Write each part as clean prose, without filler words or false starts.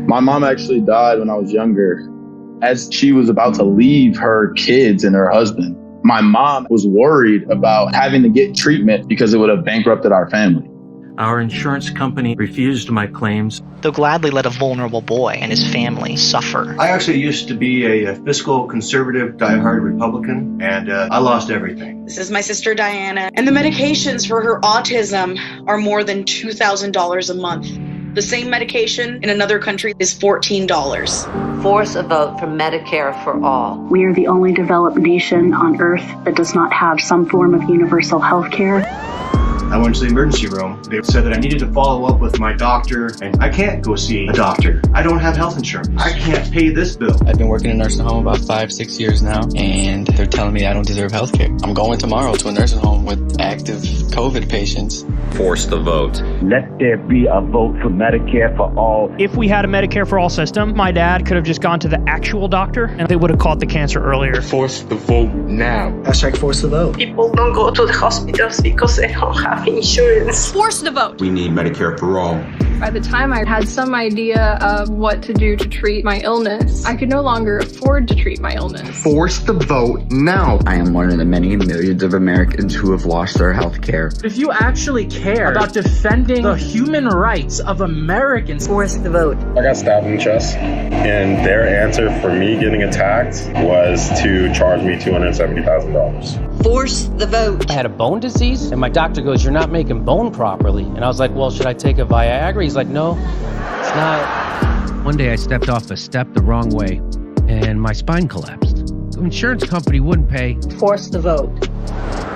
My mom actually died when I was younger. As she was about to leave her kids and her husband, my mom was worried about having to get treatment because it would have bankrupted our family. Our insurance company refused my claims. They'll gladly let a vulnerable boy and his family suffer. I actually used to be a fiscal conservative, diehard Republican, and I lost everything. This is my sister Diana, and the medications for her autism are more than $2,000 a month. The same medication in another country is $14. Force a vote for Medicare for all. We are the only developed nation on Earth that does not have some form of universal health care. I went to the emergency room. They said that I needed to follow up with my doctor, and I can't go see a doctor. I don't have health insurance. I can't pay this bill. I've been working in a nursing home about 5-6 years now, and they're telling me I don't deserve health care. I'm going tomorrow to a nursing home with active COVID patients. Force the vote. Let there be a vote for Medicare for all. If we had a Medicare for all system, my dad could have just gone to the actual doctor and they would have caught the cancer earlier. Force the vote now. Hashtag force the vote. People don't go to the hospitals because they don't have insurance. Force the vote. We need Medicare for all. By the time I had some idea of what to do to treat my illness, I could no longer afford to treat my illness. Force the vote now. I am one of the many millions of Americans who have lost their health care. If you actually care about defending the human rights of Americans, force the vote. I got stabbed in the chest, and their answer for me getting attacked was to charge me $270,000. Force the vote. I had a bone disease, and my doctor goes, "You're not making bone properly." And I was like, "Well, should I take a Viagra?" He's like, "No, it's not." One day I stepped off a step the wrong way, and my spine collapsed. The insurance company wouldn't pay. Force the vote.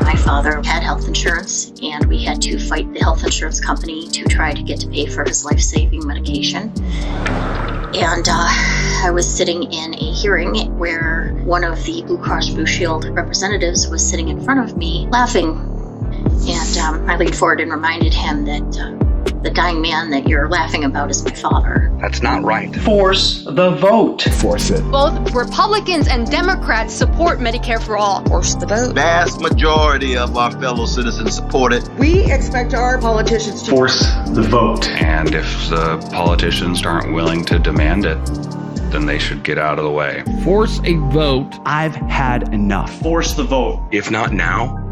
My father had health insurance, and we had to fight the health insurance company to try to get to pay for his life-saving medication. And I was sitting in a hearing where one of the Blue Cross Blue Shield representatives was sitting in front of me laughing. And I leaned forward and reminded him that the dying man that you're laughing about is my father. That's not right. Force the vote. Force it. Both Republicans and Democrats support Medicare for all. Force the vote. Vast majority of our fellow citizens support it. We expect our politicians to force the vote. And if the politicians aren't willing to demand it, then they should get out of the way. Force a vote. I've had enough. Force the vote. If not now,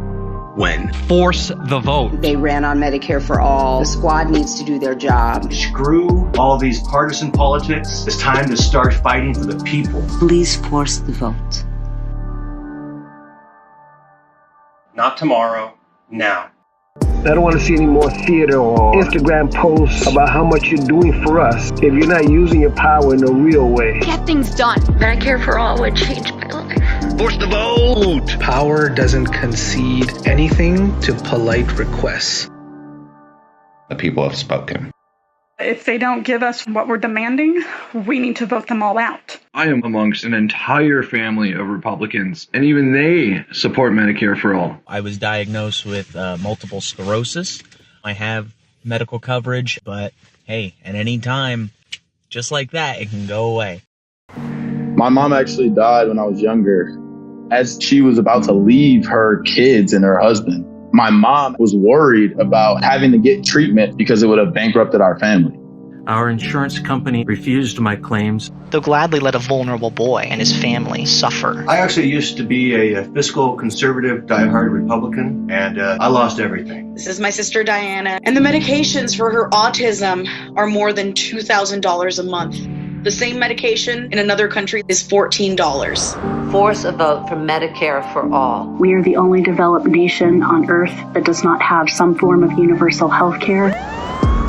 when? Force the vote. They ran on Medicare for all. The squad needs to do their job. Screw all these partisan politics. It's time to start fighting for the people. Please force the vote. Not tomorrow, now. I don't want to see any more theater or Instagram posts about how much you're doing for us if you're not using your power in a real way. Get things done. Medicare for all would change my life. Force the vote! Power doesn't concede anything to polite requests. The people have spoken. If they don't give us what we're demanding, we need to vote them all out. I am amongst an entire family of Republicans, and even they support Medicare for all. I was diagnosed with multiple sclerosis. I have medical coverage, but hey, at any time, just like that, it can go away. My mom actually died when I was younger. As she was about to leave her kids and her husband, my mom was worried about having to get treatment because it would have bankrupted our family. Our insurance company refused my claims. They'll gladly let a vulnerable boy and his family suffer. I actually used to be a fiscal conservative, diehard Republican, and I lost everything. This is my sister Diana, and the medications for her autism are more than $2,000 a month. The same medication in another country is $14. Force a vote for Medicare for all. We are the only developed nation on Earth that does not have some form of universal health care.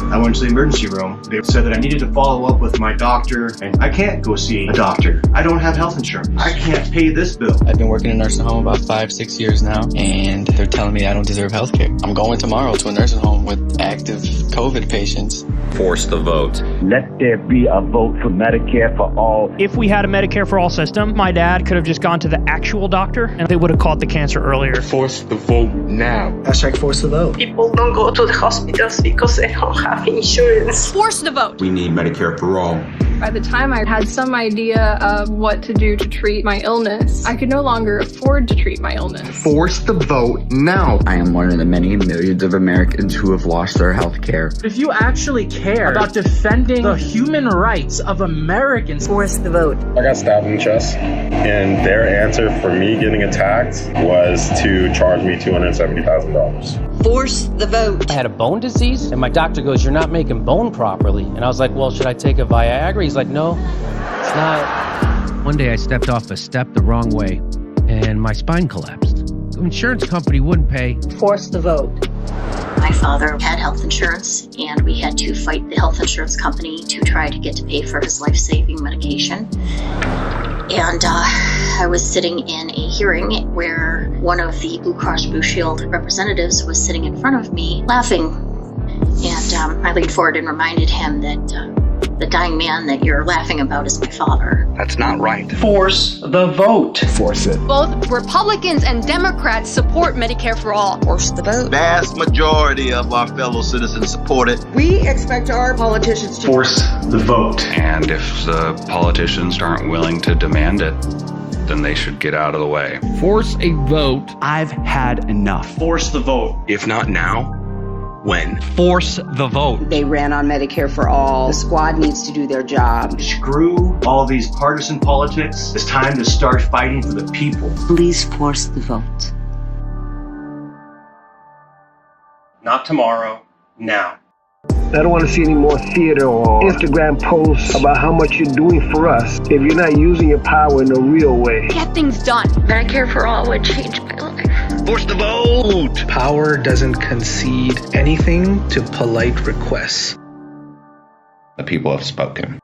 I went to the emergency room. They said that I needed to follow up with my doctor, and I can't go see a doctor. I don't have health insurance. I can't pay this bill. I've been working in a nursing home about 5-6 years now, and they're telling me I don't deserve health care. I'm going tomorrow to a nursing home with active COVID patients. Force the vote. Let there be a vote for Medicare for all. If we had a Medicare for all system, my dad could have just gone to the actual doctor and they would have caught the cancer earlier. Force the vote now. Hashtag force the vote. People don't go to the hospitals because they don't have insurance. Force the vote. We need Medicare for all. By the time I had some idea of what to do to treat my illness, I could no longer afford to treat my illness. Force the vote now. I am one of the many millions of Americans who have lost their health care. If you actually care about defending the human rights of Americans, force the vote. I got stabbed in the chest, and their answer for me getting attacked was to charge me $270,000. Force the vote. I had a bone disease, and my doctor goes, "You're not making bone properly." And I was like, "Well, should I take a Viagra?" He's like, "No, it's not." One day I stepped off a step the wrong way, and my spine collapsed. The insurance company wouldn't pay. Force the vote. My father had health insurance, and we had to fight the health insurance company to try to get to pay for his life-saving medication. And I was sitting in a hearing where one of the Blue Cross Blue Shield representatives was sitting in front of me laughing. And I leaned forward and reminded him that the dying man that you're laughing about is my father. That's not right. force the vote. Force it. Both Republicans and Democrats support Medicare for all. Force the vote. Vast majority of our fellow citizens support it. We expect our politicians to Force the vote. And if the politicians aren't willing to demand it, then they should get out of the way. Force a vote. I've had enough. Force the vote. If not now, when? Force the vote. They ran on Medicare for all. The squad needs to do their job. Screw all these partisan politics. It's time to start fighting for the people. Please force the vote. Not tomorrow, now. I don't want to see any more theater or Instagram posts about how much you're doing for us if you're not using your power in a real way. Get things done. Medicare for all would change my life. Force the vote. Power doesn't concede anything to polite requests. The people have spoken.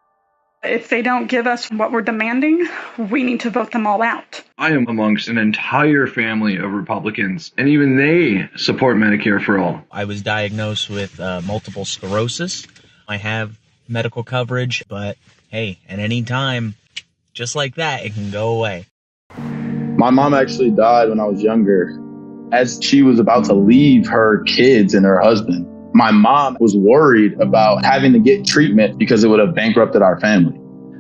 If they don't give us what we're demanding, we need to vote them all out. I am amongst an entire family of Republicans, and even they support Medicare for all. I was diagnosed with multiple sclerosis. I have medical coverage, but hey, at any time, just like that, it can go away. My mom actually died when I was younger. As she was about to leave her kids and her husband, my mom was worried about having to get treatment because it would have bankrupted our family.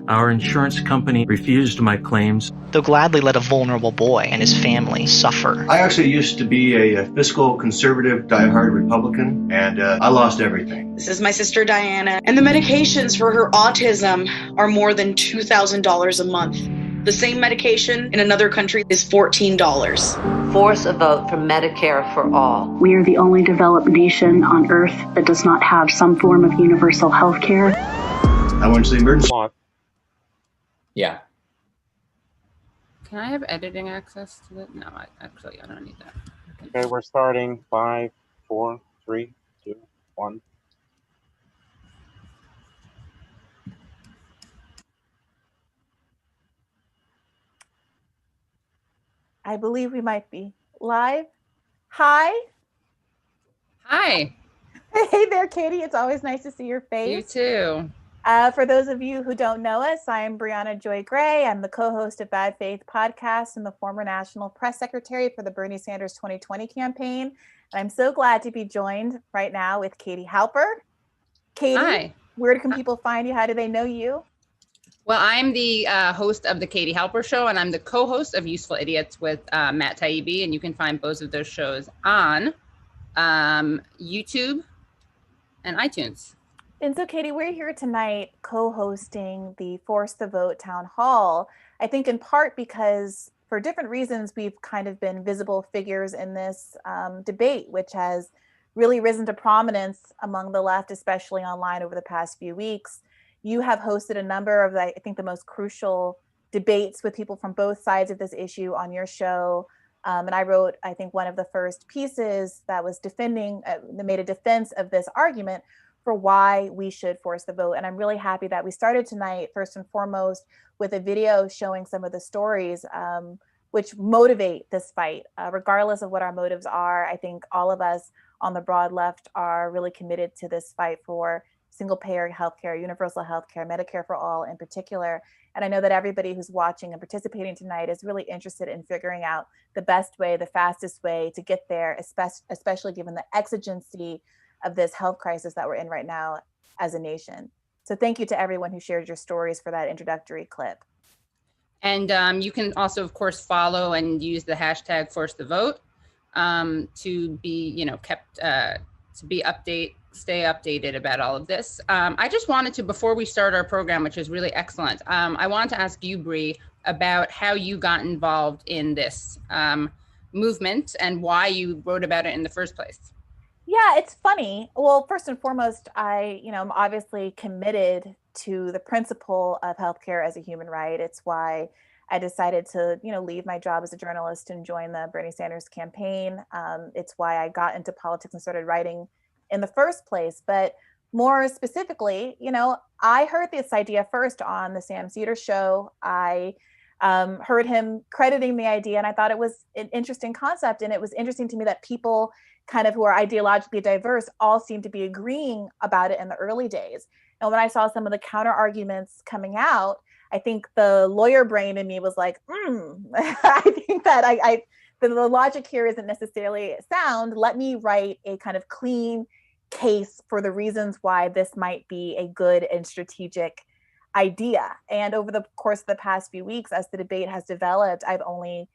Our insurance company refused my claims. They'll gladly let a vulnerable boy and his family suffer. I actually used to be a fiscal conservative, diehard Republican, and I lost everything. This is my sister Diana, and the medications for her autism are more than $2,000 a month. The same medication in another country is $14. Force a vote for Medicare for all. We are the only developed nation on Earth that does not have some form of universal health care. I went to the emergency. Yeah. Can I have editing access to that? No, I don't need that. Okay, we're starting 5, 4, 3, 2, 1. I believe we might be live. Hi. Hi. Hey there, Katie. It's always nice to see your face. You too. For those of you who don't know us, I'm Brianna Joy Gray. I'm the co-host of Bad Faith Podcast and the former National Press Secretary for the Bernie Sanders 2020 campaign. And I'm so glad to be joined right now with Katie Halper. Katie, hi. Where can people find you? How do they know you? Well, I'm the host of the Katie Halper Show, and I'm the co-host of Useful Idiots with Matt Taibbi, and you can find both of those shows on YouTube and iTunes. And so, Katie, we're here tonight co-hosting the Force the Vote Town Hall, I think in part because for different reasons, we've kind of been visible figures in this debate, which has really risen to prominence among the left, especially online over the past few weeks. You have hosted a number of, I think, the most crucial debates with people from both sides of this issue on your show. And I wrote, I think, one of the first pieces that was that made a defense of this argument for why we should force the vote. And I'm really happy that we started tonight, first and foremost, with a video showing some of the stories which motivate this fight. Regardless of what our motives are, I think all of us on the broad left are really committed to this fight for single-payer healthcare, universal healthcare, Medicare for all in particular. And I know that everybody who's watching and participating tonight is really interested in figuring out the best way, the fastest way to get there, especially given the exigency of this health crisis that we're in right now as a nation. So thank you to everyone who shared your stories for that introductory clip. And you can also, of course, follow and use the hashtag Force the Vote to be, kept to be stay updated about all of this. I just wanted to, before we start our program, which is really excellent, I wanted to ask you, Bree, about how you got involved in this movement and why you wrote about it in the first place. Yeah, it's funny. Well, first and foremost, I'm obviously committed to the principle of healthcare as a human right. It's why I decided to, leave my job as a journalist and join the Bernie Sanders campaign. It's why I got into politics and started writing in the first place. But more specifically, I heard this idea first on the Sam Cedar show. I heard him crediting the idea, and I thought it was an interesting concept. And it was interesting to me that people kind of who are ideologically diverse all seem to be agreeing about it in the early days. And when I saw some of the counter arguments coming out, I think the lawyer brain in me was like, I think that the logic here isn't necessarily sound. Let me write a kind of clean case for the reasons why this might be a good and strategic idea. And over the course of the past few weeks, as the debate has developed, I've only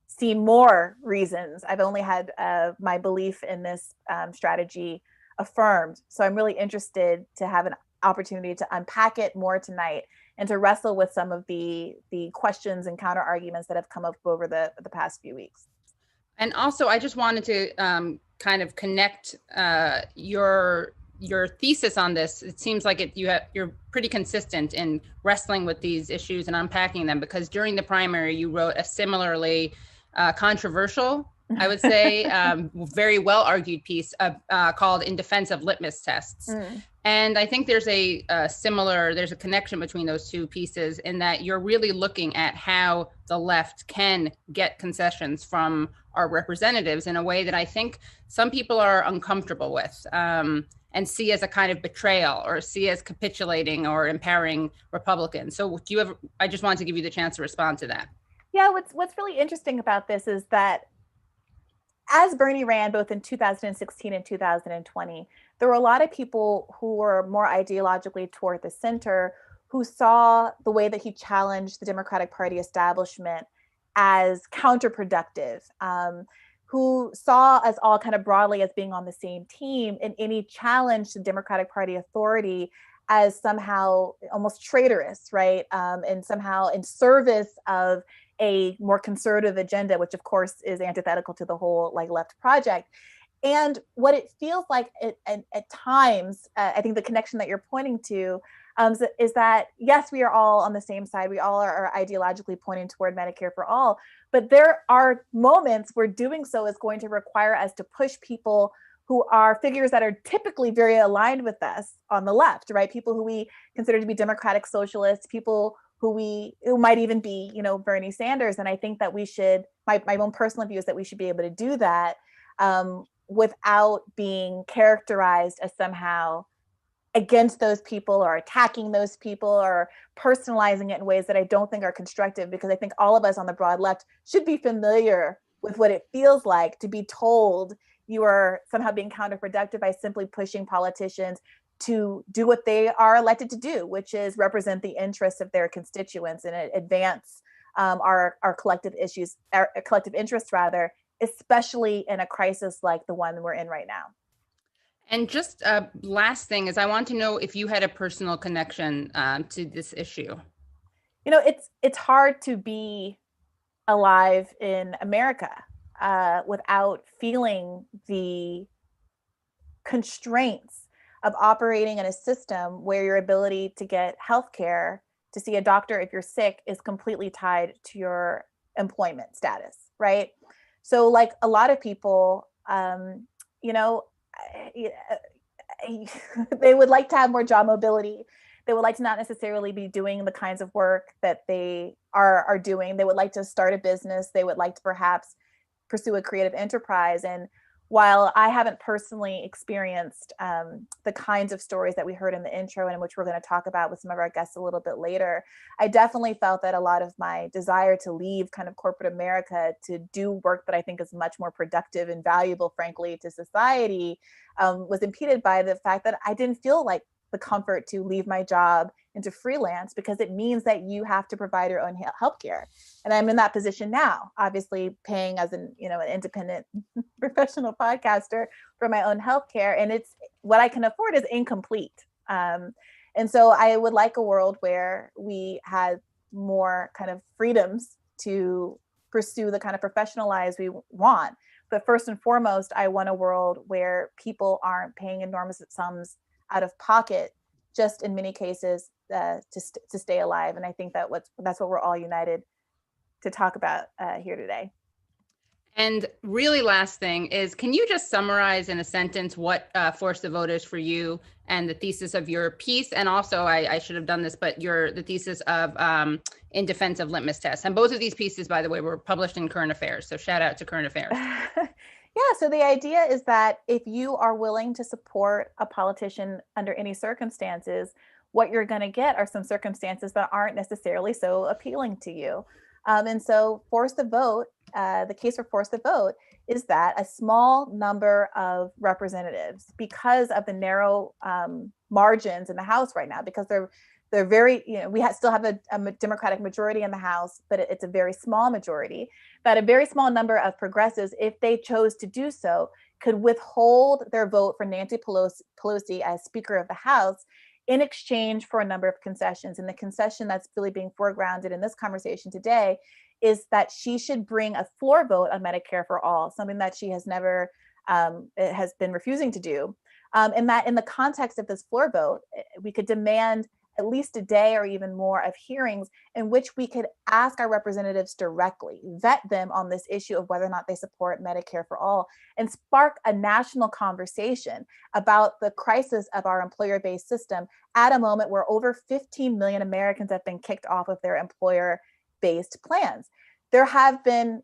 seen more reasons. I've only had my belief in this strategy affirmed. So I'm really interested to have an opportunity to unpack it more tonight and to wrestle with some of the questions and counter arguments that have come up over the past few weeks. And also, I just wanted to kind of connect your thesis on this. It seems like you're pretty consistent in wrestling with these issues and unpacking them, because during the primary, you wrote a similarly controversial, I would say, very well argued piece called "In Defense of Litmus Tests." And I think there's a connection between those two pieces in that you're really looking at how the left can get concessions from our representatives in a way that I think some people are uncomfortable with and see as a kind of betrayal or see as capitulating or empowering Republicans. So I just wanted to give you the chance to respond to that. Yeah, what's really interesting about this is that as Bernie ran both in 2016 and 2020, there were a lot of people who were more ideologically toward the center who saw the way that he challenged the Democratic Party establishment as counterproductive, who saw us all kind of broadly as being on the same team, and any challenge to Democratic Party authority as somehow almost traitorous, right? And somehow in service of a more conservative agenda, which of course is antithetical to the whole left project. And what it feels like at times, I think the connection that you're pointing to is that, yes, we are all on the same side. We all are ideologically pointing toward Medicare for all. But there are moments where doing so is going to require us to push people who are figures that are typically very aligned with us on the left, right? People who we consider to be democratic socialists, people who might even be, Bernie Sanders. And I think that we should, my own personal view is that we should be able to do that without being characterized as somehow against those people or attacking those people or personalizing it in ways that I don't think are constructive, because I think all of us on the broad left should be familiar with what it feels like to be told you are somehow being counterproductive by simply pushing politicians to do what they are elected to do, which is represent the interests of their constituents and advance our collective issues, our collective interests rather, especially in a crisis like the one we're in right now. And just last thing is, I want to know if you had a personal connection to this issue. It's hard to be alive in America without feeling the constraints of operating in a system where your ability to get healthcare, to see a doctor if you're sick, is completely tied to your employment status, right? So like a lot of people, they would like to have more job mobility. They would like to not necessarily be doing the kinds of work that they are doing. They would like to start a business. They would like to perhaps pursue a creative enterprise. And while I haven't personally experienced the kinds of stories that we heard in the intro, and in which we're going to talk about with some of our guests a little bit later, I definitely felt that a lot of my desire to leave kind of corporate America to do work that I think is much more productive and valuable, frankly, to society, was impeded by the fact that I didn't feel like the comfort to leave my job and to freelance, because it means that you have to provide your own healthcare. And I'm in that position now, obviously paying as an independent professional podcaster for my own healthcare. And it's what I can afford is incomplete. And so I would like a world where we had more kind of freedoms to pursue the kind of professional lives we want. But first and foremost, I want a world where people aren't paying enormous sums out of pocket, just in many cases to stay alive. And I think that's what we're all united to talk about here today. And really last thing is, can you just summarize in a sentence what Force the Vote is for you and the thesis of your piece? And also, I should have done this, but the thesis of In Defense of Litmus Tests. And both of these pieces, by the way, were published in Current Affairs. So shout out to Current Affairs. Yeah, so the idea is that if you are willing to support a politician under any circumstances, what you're going to get are some circumstances that aren't necessarily so appealing to you. And so Force the Vote, the case for Force the Vote is that a small number of representatives, because of the narrow margins in the House right now, because they're very, we still have a Democratic majority in the House, but it's a very small majority, that a very small number of progressives, if they chose to do so, could withhold their vote for Nancy Pelosi as Speaker of the House in exchange for a number of concessions. And the concession that's really being foregrounded in this conversation today is that she should bring a floor vote on Medicare for all, something that she has never has been refusing to do. And that in the context of this floor vote, we could demand at least a day or even more of hearings in which we could ask our representatives directly, vet them on this issue of whether or not they support Medicare for all, and spark a national conversation about the crisis of our employer-based system at a moment where over 15 million Americans have been kicked off of their employer-based plans. There have been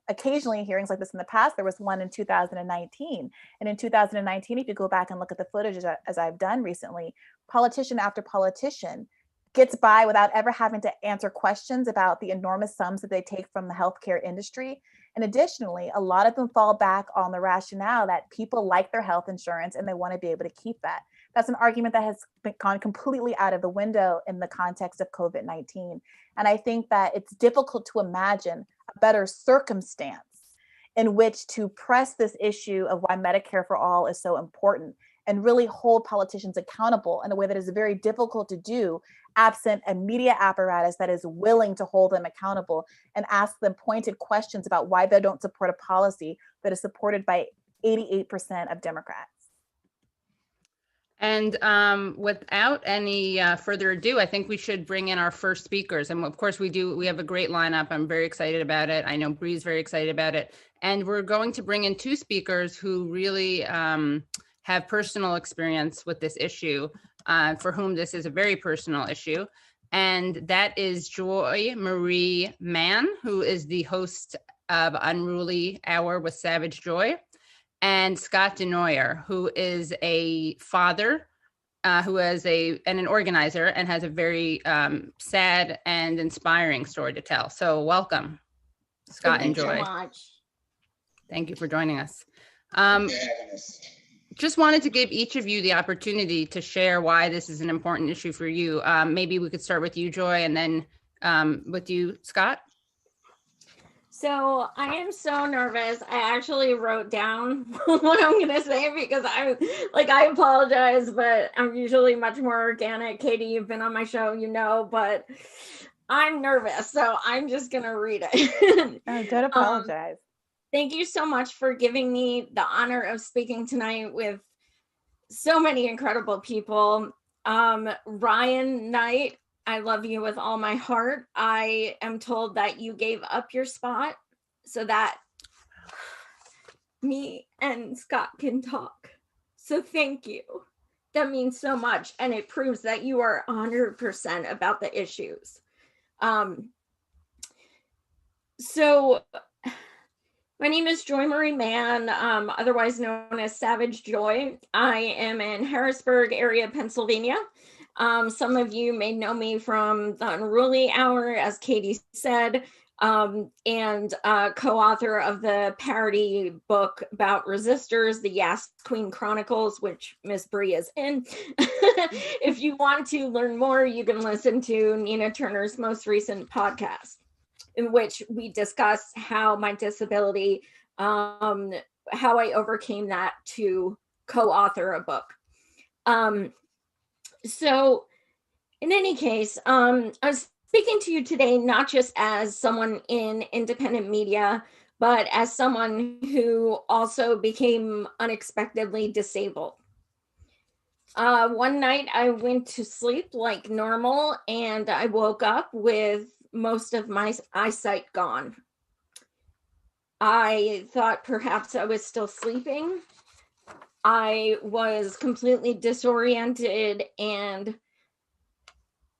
occasionally hearings like this in the past. There was one in 2019. And in 2019, if you go back and look at the footage, as I've done recently, politician after politician gets by without ever having to answer questions about the enormous sums that they take from the healthcare industry. And additionally, a lot of them fall back on the rationale that people like their health insurance and they want to be able to keep that. That's an argument that has gone completely out of the window in the context of COVID-19. And I think that it's difficult to imagine a better circumstance in which to press this issue of why Medicare for all is so important and really hold politicians accountable in a way that is very difficult to do absent a media apparatus that is willing to hold them accountable and ask them pointed questions about why they don't support a policy that is supported by 88% of Democrats. And without any further ado, I think we should bring in our first speakers. And of course we have a great lineup. I'm very excited about it. I know Bree's very excited about it. And we're going to bring in two speakers who really have personal experience with this issue, for whom this is a very personal issue. And that is Joy Marie Mann, who is the host of Unruly Hour with Savage Joy, and Scott Denoyer, who is a father, who is an organizer and has a very sad and inspiring story to tell. So welcome, Scott and Joy. Thank you so much. Thank you for joining us. Just wanted to give each of you the opportunity to share why this is an important issue for you. Maybe we could start with you, Joy, and then with you, Scott. So I am so nervous. I actually wrote down what I'm going to say because I apologize, but I'm usually much more organic. Katie, you've been on my show, but I'm nervous. So I'm just going to read it. Oh, don't apologize. Thank you so much for giving me the honor of speaking tonight with so many incredible people. Ryan Knight, I love you with all my heart. I am told that you gave up your spot so that me and Scott can talk. So thank you. That means so much. And it proves that you are 100% about the issues. So my name is Joy Marie Mann, otherwise known as Savage Joy. I am in Harrisburg area, Pennsylvania. Some of you may know me from the Unruly Hour, as Katie said. and co-author of the parody book about resistors, the Yas Queen Chronicles, which Miss Bree is in. If you want to learn more, you can listen to Nina Turner's most recent podcast, in which we discuss how my disability, how I overcame that to co-author a book. So in any case, I was speaking to you today, not just as someone in independent media, but as someone who also became unexpectedly disabled. One night I went to sleep like normal, and I woke up with most of my eyesight gone. I thought perhaps I was still sleeping. I was completely disoriented and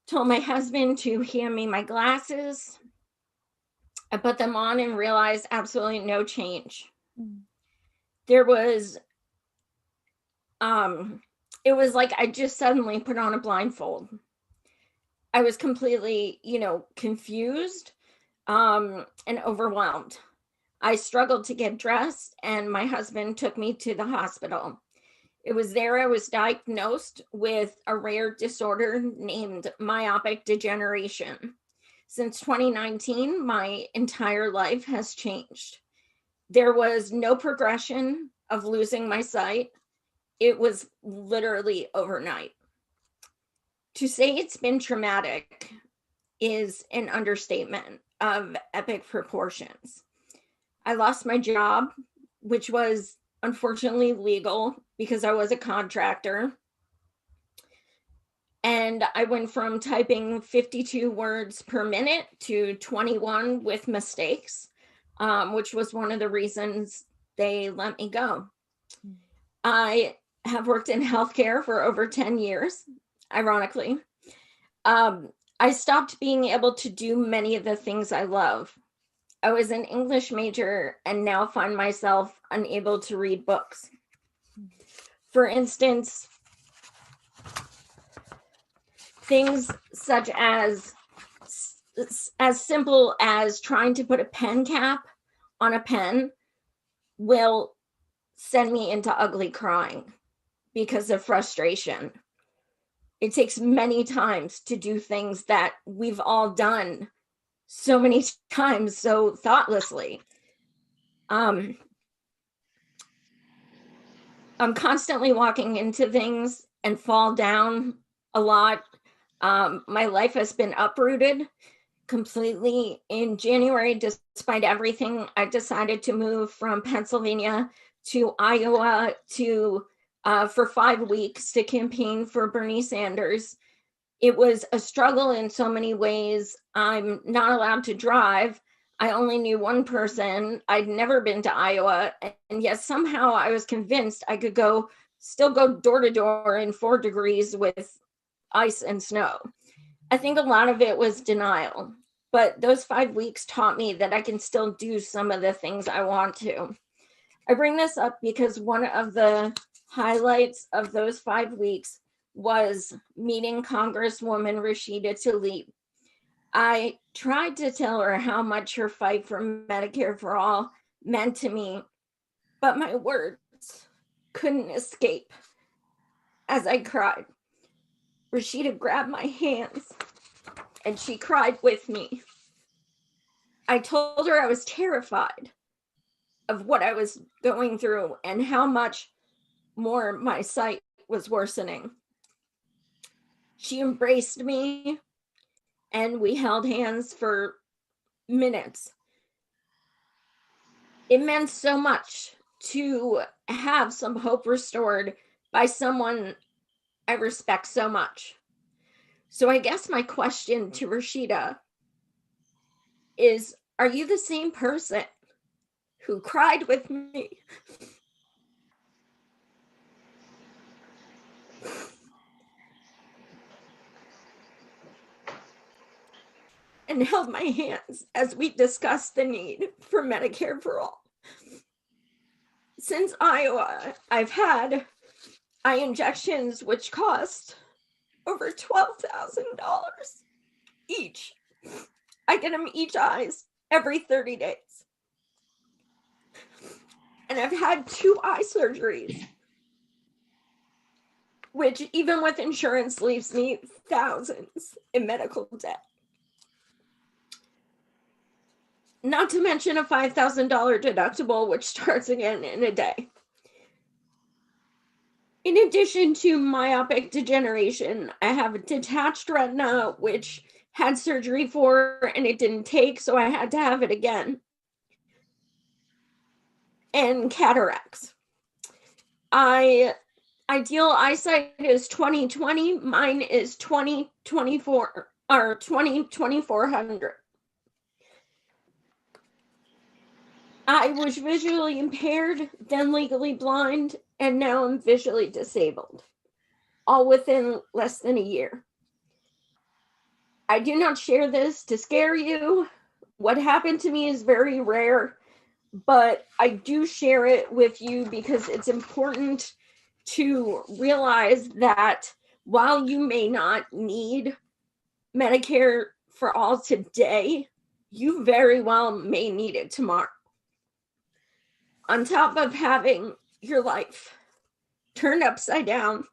told my husband to hand me my glasses. I put them on and realized absolutely no change. There was, it was like I just suddenly put on a blindfold. I was completely, confused and overwhelmed. I struggled to get dressed, and my husband took me to the hospital. It was there I was diagnosed with a rare disorder named myopic degeneration. Since 2019, my entire life has changed. There was no progression of losing my sight. It was literally overnight. To say it's been traumatic is an understatement of epic proportions. I lost my job, which was unfortunately legal because I was a contractor. And I went from typing 52 words per minute to 21 with mistakes, which was one of the reasons they let me go. I have worked in healthcare for over 10 years, ironically. I stopped being able to do many of the things I love. I was an English major and now find myself unable to read books. For instance, things such as simple as trying to put a pen cap on a pen will send me into ugly crying because of frustration. It takes many times to do things that we've all done so many times so thoughtlessly. I'm constantly walking into things and fall down a lot. My life has been uprooted completely. In January, despite everything, I decided to move from Pennsylvania to Iowa for 5 weeks to campaign for Bernie Sanders. It was a struggle in so many ways. I'm not allowed to drive. I only knew one person. I'd never been to Iowa. And yet somehow I was convinced I could still go door to door in 4 degrees with ice and snow. I think a lot of it was denial, but those 5 weeks taught me that I can still do some of the things I want to. I bring this up because one of the highlights of those 5 weeks was meeting Congresswoman Rashida Talib. I tried to tell her how much her fight for Medicare for All meant to me, but my words couldn't escape as I cried. Rashida grabbed my hands and she cried with me. I told her I was terrified of what I was going through and how much more my sight was worsening. She embraced me and we held hands for minutes. It meant so much to have some hope restored by someone I respect so much. So I guess my question to Rashida is, are you the same person who cried with me and held my hands as we discussed the need for Medicare for All? Since Iowa, I've had eye injections which cost over $12,000 each. I get them each every 30 days. And I've had 2 eye surgeries, which even with insurance leaves me thousands in medical debt. Not to mention a $5,000 deductible, which starts again in a day. In addition to myopic degeneration, I have a detached retina, which had surgery for, and it didn't take, so I had to have it again. And cataracts. Ideal eyesight is 20/20. Mine is 20/24 or 20/2400. I was visually impaired, then legally blind, and now I'm visually disabled, all within less than a year. I do not share this to scare you. What happened to me is very rare, but I do share it with you because it's important to realize that while you may not need Medicare for all today, you very well may need it tomorrow. On top of having your life turned upside down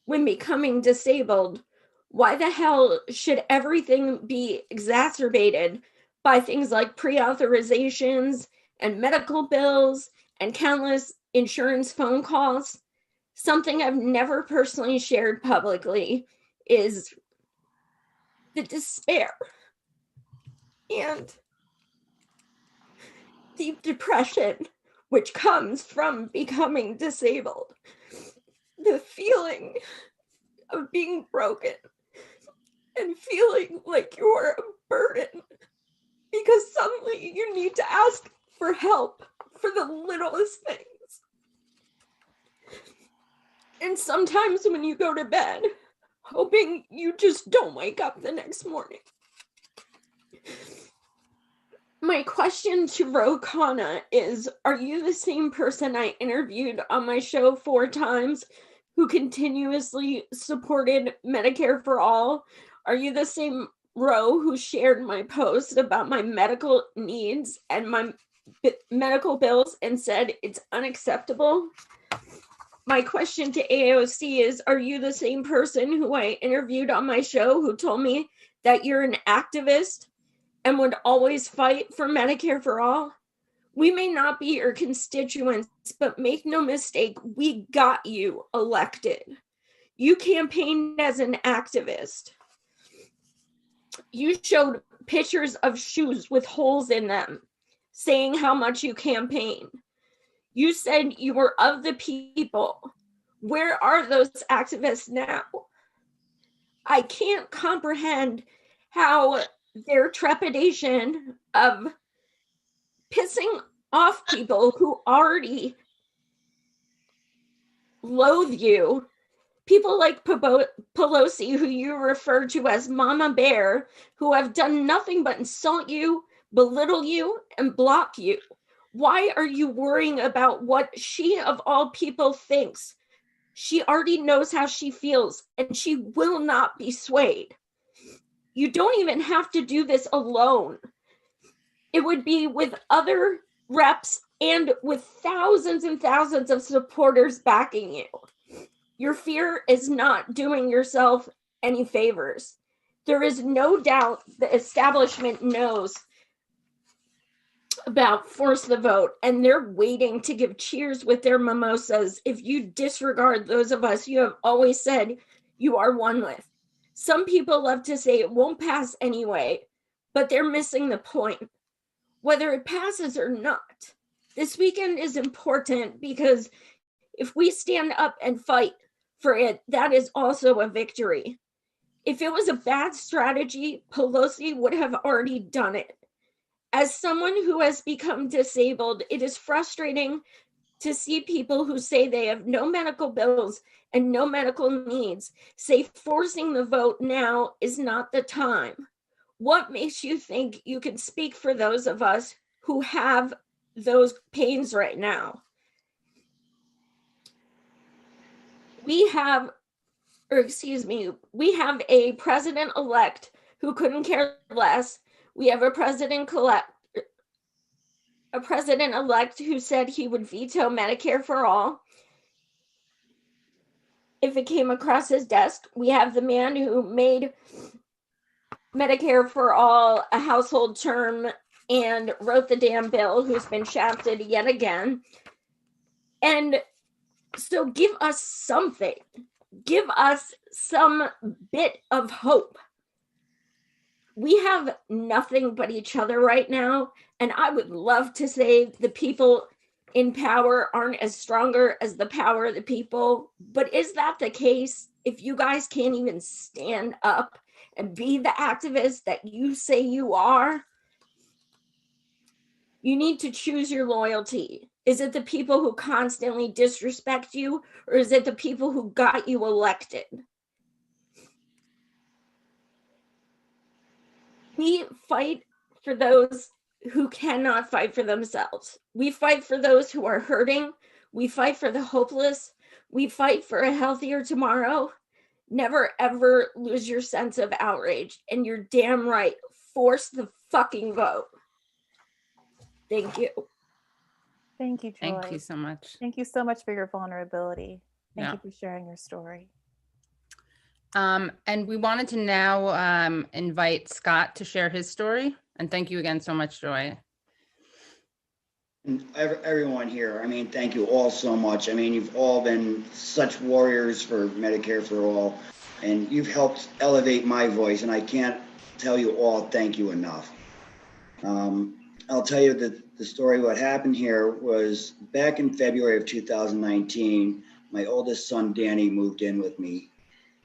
when becoming disabled, why the hell should everything be exacerbated by things like pre-authorizations and medical bills and countless insurance phone calls? Something I've never personally shared publicly is the despair and deep depression which comes from becoming disabled. The feeling of being broken and feeling like you're a burden because suddenly you need to ask for help for the littlest things. And sometimes when you go to bed, hoping you just don't wake up the next morning. My question to Rokana is, are you the same person I interviewed on my show 4 times who continuously supported Medicare for all? Are you the same Ro who shared my post about my medical needs and my medical bills and said it's unacceptable? My question to AOC is, are you the same person who I interviewed on my show who told me that you're an activist and would always fight for Medicare for all? We may not be your constituents, but make no mistake, we got you elected. You campaigned as an activist. You showed pictures of shoes with holes in them, saying how much you campaigned. You said you were of the people. Where are those activists now? I can't comprehend how their trepidation of pissing off people who already loathe you, people like Pelosi, who you refer to as Mama Bear, who have done nothing but insult you, belittle you, and block you. Why are you worrying about what she, of all people, thinks? She already knows how she feels, and she will not be swayed. You don't even have to do this alone. It would be with other reps and with thousands and thousands of supporters backing you. Your fear is not doing yourself any favors. There is no doubt the establishment knows about force the vote, and they're waiting to give cheers with their mimosas if you disregard those of us you have always said you are one with. Some people love to say it won't pass anyway, but they're missing the point. Whether it passes or not, this weekend is important because if we stand up and fight for it, that is also a victory. If it was a bad strategy, Pelosi would have already done it. As someone who has become disabled, it is frustrating to see people who say they have no medical bills and no medical needs say forcing the vote now is not the time. What makes you think you can speak for those of us who have those pains right now? We have a president-elect who couldn't care less. We have a president-elect who said he would veto Medicare for all if it came across his desk. We have the man who made Medicare for all a household term and wrote the damn bill, who's been shafted yet again. And so give us something. Give us some bit of hope. We have nothing but each other right now, and I would love to say the people in power aren't as stronger as the power of the people, but is that the case? If you guys can't even stand up and be the activists that you say you are, you need to choose your loyalty. Is it the people who constantly disrespect you, or is it the people who got you elected? We fight for those who cannot fight for themselves. We fight for those who are hurting. We fight for the hopeless. We fight for a healthier tomorrow. Never, ever lose your sense of outrage. And you're damn right. Force the fucking vote. Thank you. Thank you, Joy. Thank you so much. Thank you so much for your vulnerability. Thank Yeah. you for sharing your story. And we wanted to now invite Scott to share his story. And thank you again so much, Joy. And everyone here, I mean, thank you all so much. I mean, you've all been such warriors for Medicare for All, and you've helped elevate my voice, and I can't tell you all thank you enough. I'll tell you that the story, what happened here was back in February of 2019, my oldest son, Danny, moved in with me.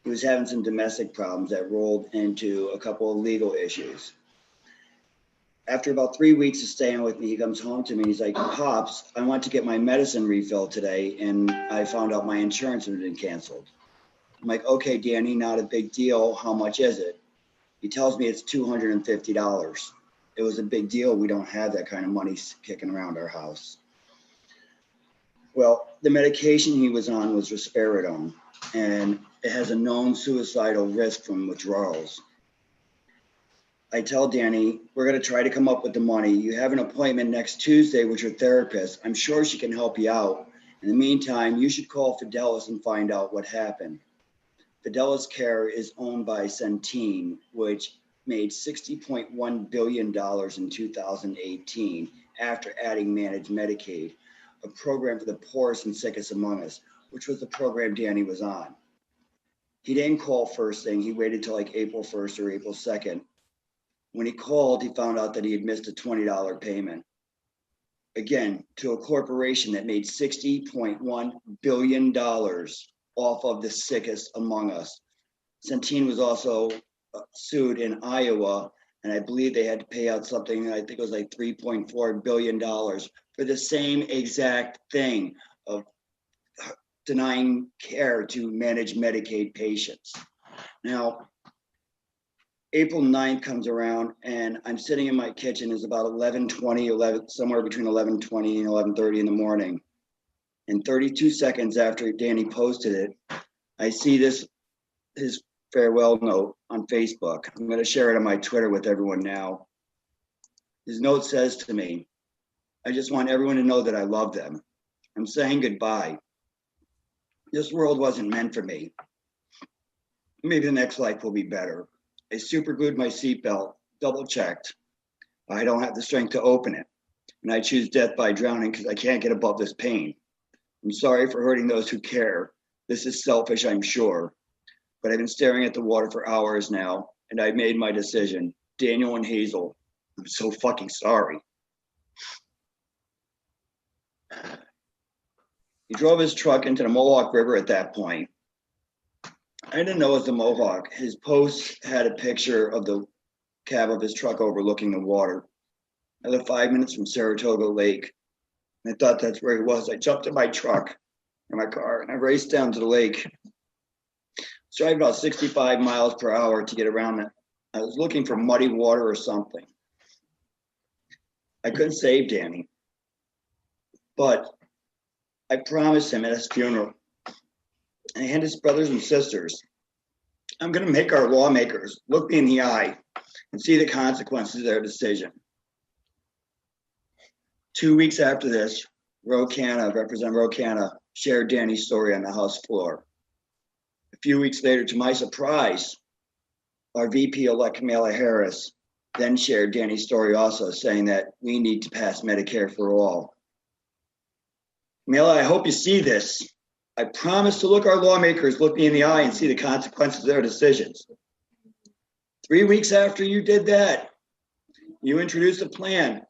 He was having some domestic problems that rolled into a couple of legal issues. After about 3 weeks of staying with me, he comes home to me and he's like, Pops, I want to get my medicine refilled today, and I found out my insurance had been canceled. I'm like, okay, Danny, not a big deal. How much is it? He tells me it's $250. It was a big deal. We don't have that kind of money kicking around our house. Well, the medication he was on was risperidone, and it has a known suicidal risk from withdrawals. I tell Danny, we're going to try to come up with the money. You have an appointment next Tuesday with your therapist. I'm sure she can help you out. In the meantime, you should call Fidelis and find out what happened. Fidelis Care is owned by Centene, which made $60.1 billion in 2018 after adding managed Medicaid, a program for the poorest and sickest among us, which was the program Danny was on. He didn't call first thing. He waited till like April 1st or April 2nd. When he called, he found out that he had missed a $20 payment. Again, to a corporation that made $60.1 billion off of the sickest among us. Centene was also sued in Iowa, and I believe they had to pay out something, I think it was like $3.4 billion for the same exact thing of denying care to managed Medicaid patients. Now, April 9th comes around and I'm sitting in my kitchen. It's about 11:20, somewhere between 11:20 and 11:30 in the morning. And 32 seconds after Danny posted it, I see his farewell note on Facebook. I'm going to share it on my Twitter with everyone now. His note says to me, I just want everyone to know that I love them. I'm saying goodbye. This world wasn't meant for me. Maybe the next life will be better. I super glued my seatbelt, double checked. I don't have the strength to open it. And I choose death by drowning because I can't get above this pain. I'm sorry for hurting those who care. This is selfish, I'm sure. But I've been staring at the water for hours now, and I've made my decision. Daniel and Hazel, I'm so fucking sorry. He drove his truck into the Mohawk River at that point. I didn't know it was the Mohawk. His post had a picture of the cab of his truck overlooking the water. I lived 5 minutes from Saratoga Lake. And I thought that's where he was. I jumped in my truck, in my car, and I raced down to the lake. I was driving about 65 miles per hour to get around it. I was looking for muddy water or something. I couldn't save Danny, but I promised him at his funeral and his brothers and sisters, I'm going to make our lawmakers look me in the eye and see the consequences of their decision. 2 weeks after this, Representative Rocana shared Danny's story on the House floor. A few weeks later, to my surprise, our VP-elect Kamala Harris then shared Danny's story also, saying that we need to pass Medicare for all. Kamala, I hope you see this. I promise to look our lawmakers, look me in the eye and see the consequences of their decisions. 3 weeks after you did that, you introduced a plan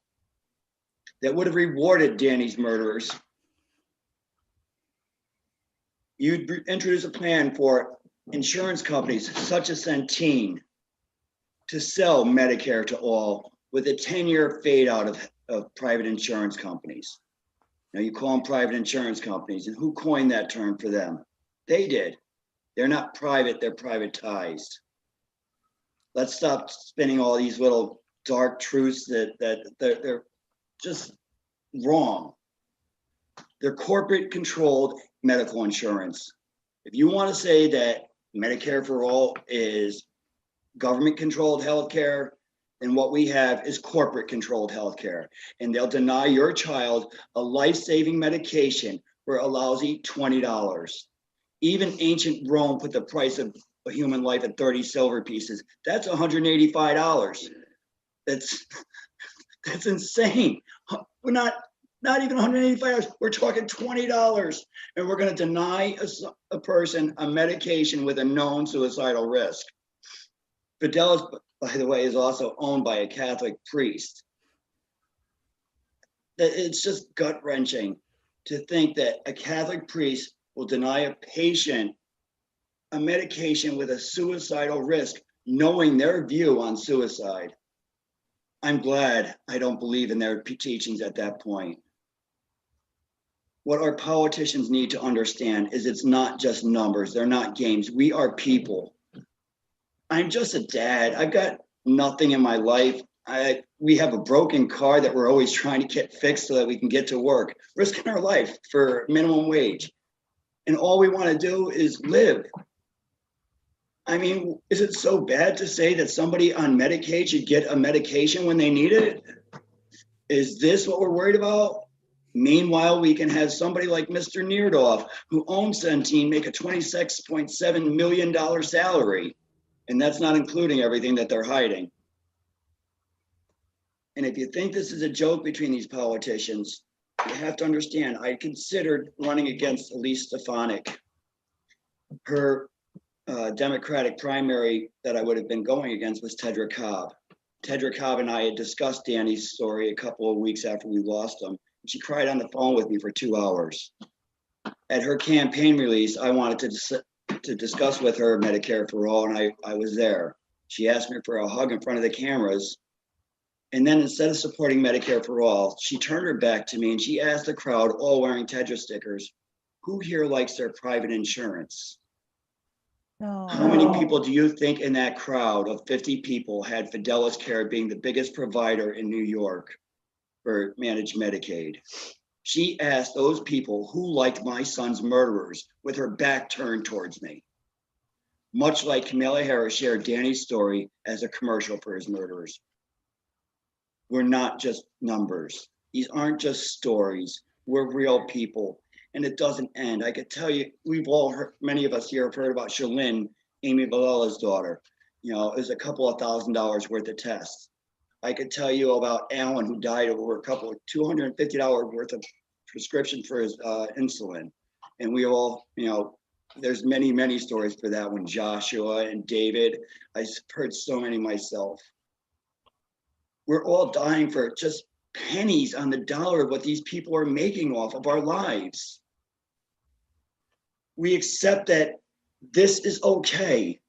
that would have rewarded Danny's murderers. You introduced a plan for insurance companies such as Centene to sell Medicare to all with a 10-year fade out of private insurance companies. Now you call them private insurance companies, and who coined that term for them? They did. They're not private, they're privatized. Let's stop spinning all these little dark truths that they're just wrong. They're corporate controlled medical insurance. If you want to say that Medicare for all is government controlled healthcare, then what we have is corporate controlled healthcare. And they'll deny your child a life-saving medication for a lousy $20. Even ancient Rome put the price of a human life at 30 silver pieces. That's $185. That's insane. We're not even $185. We're talking $20, and we're going to deny a person a medication with a known suicidal risk. Fidelis, by the way, is also owned by a Catholic priest. It's just gut-wrenching to think that a Catholic priest will deny a patient a medication with a suicidal risk, knowing their view on suicide. I'm glad I don't believe in their teachings at that point. What our politicians need to understand is it's not just numbers. They're not games. We are people. I'm just a dad. I've got nothing in my life. We have a broken car that we're always trying to get fixed so that we can get to work, risking our life for minimum wage. And all we want to do is live. I mean, is it so bad to say that somebody on Medicaid should get a medication when they need it? Is this what we're worried about? Meanwhile, we can have somebody like Mr. Neerdorf, who owns Centene, make a $26.7 million salary. And that's not including everything that they're hiding. And if you think this is a joke between these politicians, you have to understand, I considered running against Elise Stefanik. Her Democratic primary that I would have been going against was Tedra Cobb. Tedra Cobb and I had discussed Danny's story a couple of weeks after we lost him. She cried on the phone with me for 2 hours. At her campaign release, I wanted to discuss with her Medicare for all, and I was there. She asked me for a hug in front of the cameras. And then instead of supporting Medicare for all, she turned her back to me and she asked the crowd, all wearing Tedra stickers, who here likes their private insurance? No. How many people do you think in that crowd of 50 people had Fidelis Care being the biggest provider in New York for managed Medicaid? She asked those people who liked my son's murderers with her back turned towards me. Much like Kamala Harris shared Danny's story as a commercial for his murderers. We're not just numbers. These aren't just stories. We're real people. And it doesn't end. I could tell you, we've all heard, many of us here have heard about Shalyn, Amy Villela's daughter. You know, it was a couple of $1,000s worth of tests. I could tell you about Alan, who died over a couple of $250 worth of prescription for his insulin. And we all, you know, there's many, many stories for that one. Joshua and David, I've heard so many myself. We're all dying for just pennies on the dollar of what these people are making off of our lives. We accept that this is okay.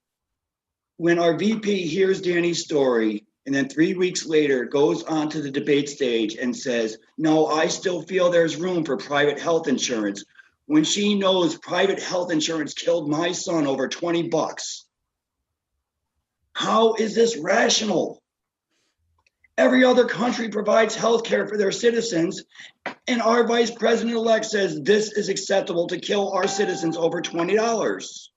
When our VP hears Danny's story and then 3 weeks later goes onto the debate stage and says, no, I still feel there's room for private health insurance, when she knows private health insurance killed my son over $20. How is this rational? Every other country provides health care for their citizens, and our vice president-elect says this is acceptable to kill our citizens over $20.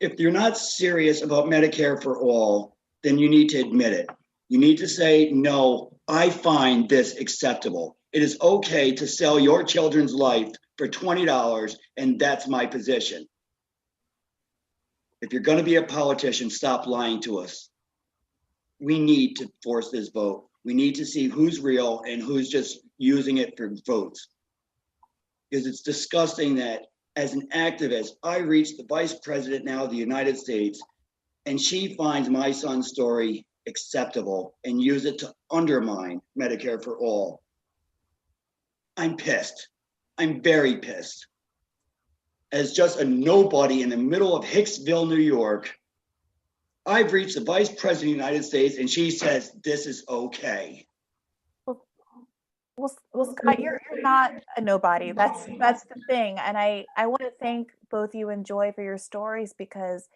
If you're not serious about Medicare for all, then you need to admit it. You need to say, no, I find this acceptable. It is okay to sell your children's life for $20, and that's my position. If you're going to be a politician, stop lying to us. We need to force this vote. We need to see who's real and who's just using it for votes. Because it's disgusting that as an activist, I reached the vice president now of the United States, and she finds my son's story acceptable and use it to undermine Medicare for all. I'm pissed. I'm very pissed. As just a nobody in the middle of Hicksville, New York, I've reached the vice president of the United States, and she says this is okay. Well, Scott, you're not a nobody. That's the thing. And I want to thank both you and Joy for your stories, because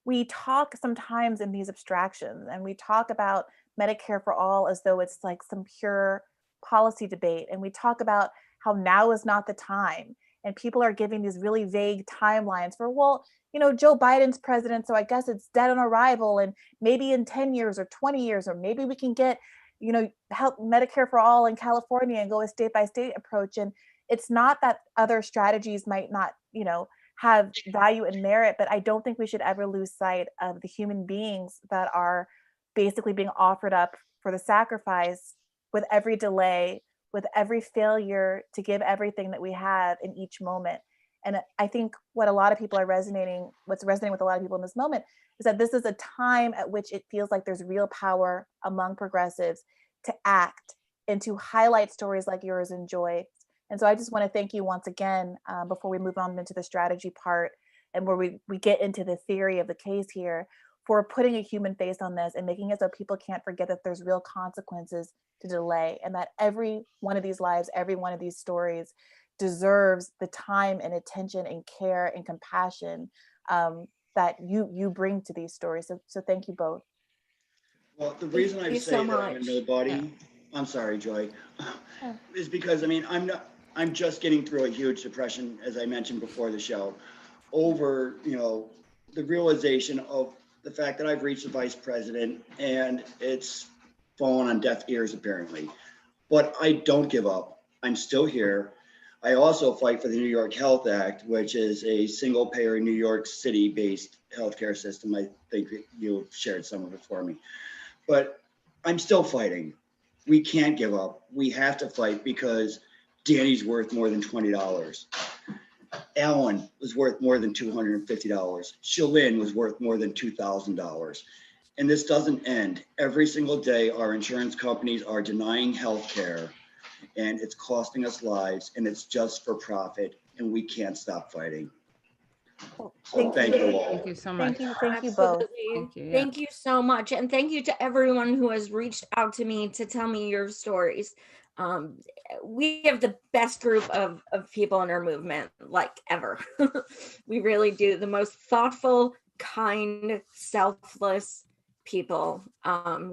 we talk sometimes in these abstractions, and we talk about Medicare for all as though it's like some pure policy debate. And we talk about how now is not the time. And people are giving these really vague timelines for, well, you know, Joe Biden's president, so I guess it's dead on arrival. And maybe in 10 years or 20 years, or maybe we can get, you know, help Medicare for all in California and go a state by state approach. And it's not that other strategies might not, you know, have value and merit, but I don't think we should ever lose sight of the human beings that are basically being offered up for the sacrifice with every delay, with every failure to give everything that we have in each moment. And I think what's resonating with a lot of people in this moment is that this is a time at which it feels like there's real power among progressives to act and to highlight stories like yours and Joy. And so I just want to thank you once again, before we move on into the strategy part and where we get into the theory of the case here, for putting a human face on this and making it so people can't forget that there's real consequences to delay, and that every one of these lives, every one of these stories deserves the time and attention and care and compassion that you bring to these stories. So thank you both. Well, the reason I say that I'm a nobody, I'm sorry, Joy, is because, I mean, I'm just getting through a huge depression, as I mentioned before the show, over, you know, the realization of the fact that I've reached the vice president and it's fallen on deaf ears, apparently. But I don't give up. I'm still here. I also fight for the New York Health Act, which is a single payer New York City based healthcare system. I think you shared some of it for me. But I'm still fighting. We can't give up. We have to fight, because Danny's worth more than $20. Alan was worth more than $250. Shalyn was worth more than $2,000. And this doesn't end. Every single day, our insurance companies are denying health care, and it's costing us lives, and it's just for profit, and we can't stop fighting. Thank you all. Thank you so much. Thank you both. Thank you. Thank you so much. And thank you to everyone who has reached out to me to tell me your stories. We have the best group of people in our movement, like ever. We really do. The most thoughtful, kind, selfless people.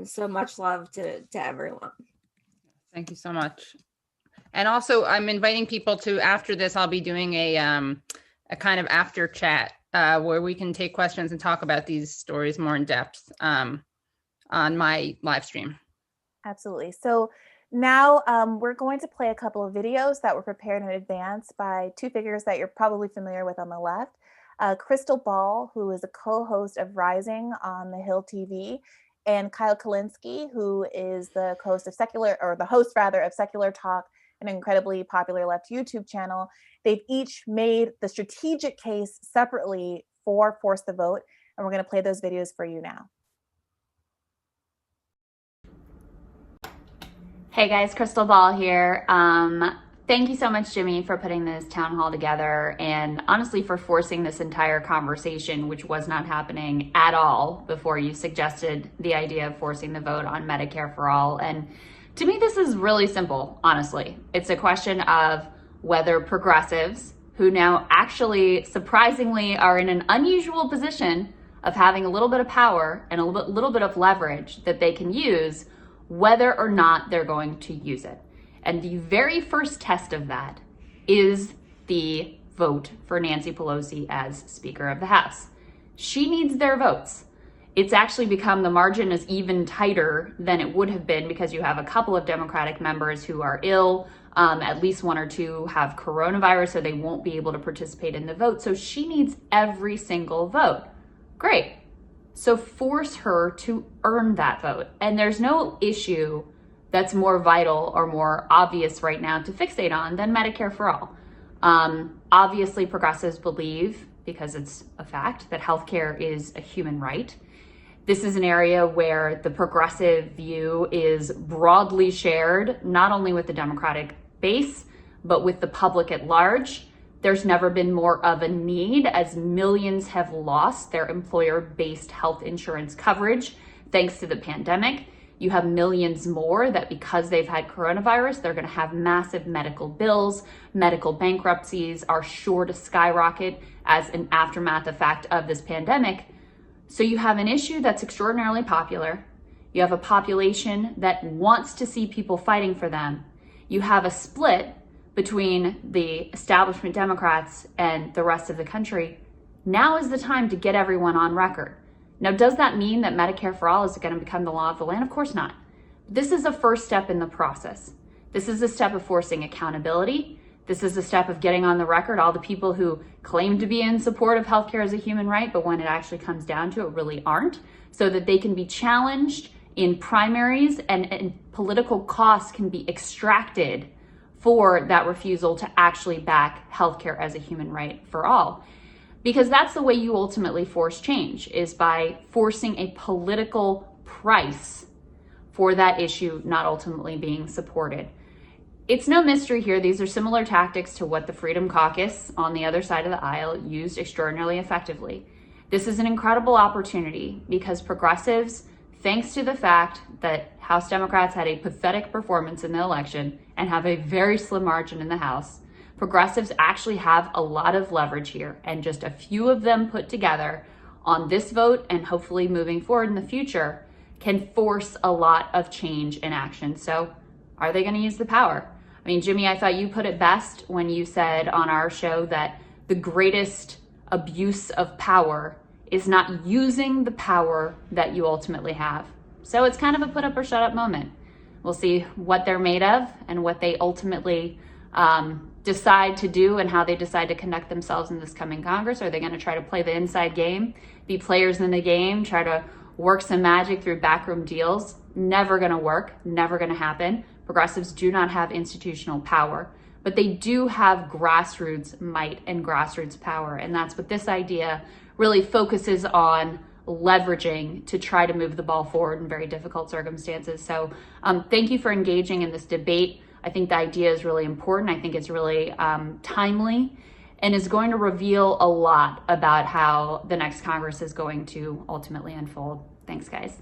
So much love to everyone. Thank you so much. And also, I'm inviting people to, after this, I'll be doing a kind of after chat where we can take questions and talk about these stories more in depth on my live stream. Absolutely. So now we're going to play a couple of videos that were prepared in advance by two figures that you're probably familiar with on the left. Crystal Ball, who is a co-host of Rising on the Hill TV, and Kyle Kalinske, who is the host of Secular Talk, an incredibly popular left YouTube channel. They've each made the strategic case separately for Force the Vote, and we're going to play those videos for you now. Hey guys, Crystal Ball here. Thank you so much, Jimmy, for putting this town hall together, and honestly for forcing this entire conversation, which was not happening at all before you suggested the idea of forcing the vote on Medicare for all. And to me, this is really simple, honestly. It's a question of whether progressives, who now actually surprisingly are in an unusual position of having a little bit of power and a little bit of leverage that they can use, whether or not they're going to use it. And the very first test of that is the vote for Nancy Pelosi as Speaker of the House. She needs their votes. It's actually become, the margin is even tighter than it would have been because you have a couple of Democratic members who are ill. At least one or two have coronavirus, so they won't be able to participate in the vote. So she needs every single vote. Great. So force her to earn that vote. And there's no issue that's more vital or more obvious right now to fixate on than Medicare for all. Obviously, progressives believe, because it's a fact, that healthcare is a human right. This is an area where the progressive view is broadly shared, not only with the Democratic base, but with the public at large. There's never been more of a need, as millions have lost their employer-based health insurance coverage thanks to the pandemic. You have millions more that, because they've had coronavirus, they're going to have massive medical bills. Medical bankruptcies are sure to skyrocket as an aftermath effect of this pandemic. So you have an issue that's extraordinarily popular. You have a population that wants to see people fighting for them. You have a split between the establishment Democrats and the rest of the country. Now is the time to get everyone on record. Now, does that mean that Medicare for all is going to become the law of the land? Of course not. This is a first step in the process. This is a step of forcing accountability. This is a step of getting on the record all the people who claim to be in support of healthcare as a human right, but when it actually comes down to it, really aren't, so that they can be challenged in primaries and political costs can be extracted for that refusal to actually back healthcare as a human right for all. Because that's the way you ultimately force change, is by forcing a political price for that issue not ultimately being supported. It's no mystery here. These are similar tactics to what the Freedom Caucus on the other side of the aisle used extraordinarily effectively. This is an incredible opportunity because progressives, thanks to the fact that House Democrats had a pathetic performance in the election and have a very slim margin in the House, progressives actually have a lot of leverage here, and just a few of them put together on this vote and hopefully moving forward in the future can force a lot of change in action. So are they going to use the power? I mean, Jimmy, I thought you put it best when you said on our show that the greatest abuse of power is not using the power that you ultimately have. So it's kind of a put up or shut up moment. We'll see what they're made of and what they ultimately decide to do and how they decide to conduct themselves in this coming Congress. Are they going to try to play the inside game, be players in the game, try to work some magic through backroom deals? Never going to work, never going to happen. Progressives do not have institutional power, but they do have grassroots might and grassroots power. And that's what this idea really focuses on, leveraging to try to move the ball forward in very difficult circumstances. So thank you for engaging in this debate. I think the idea is really important. I think it's really timely and is going to reveal a lot about how the next Congress is going to ultimately unfold. Thanks, guys.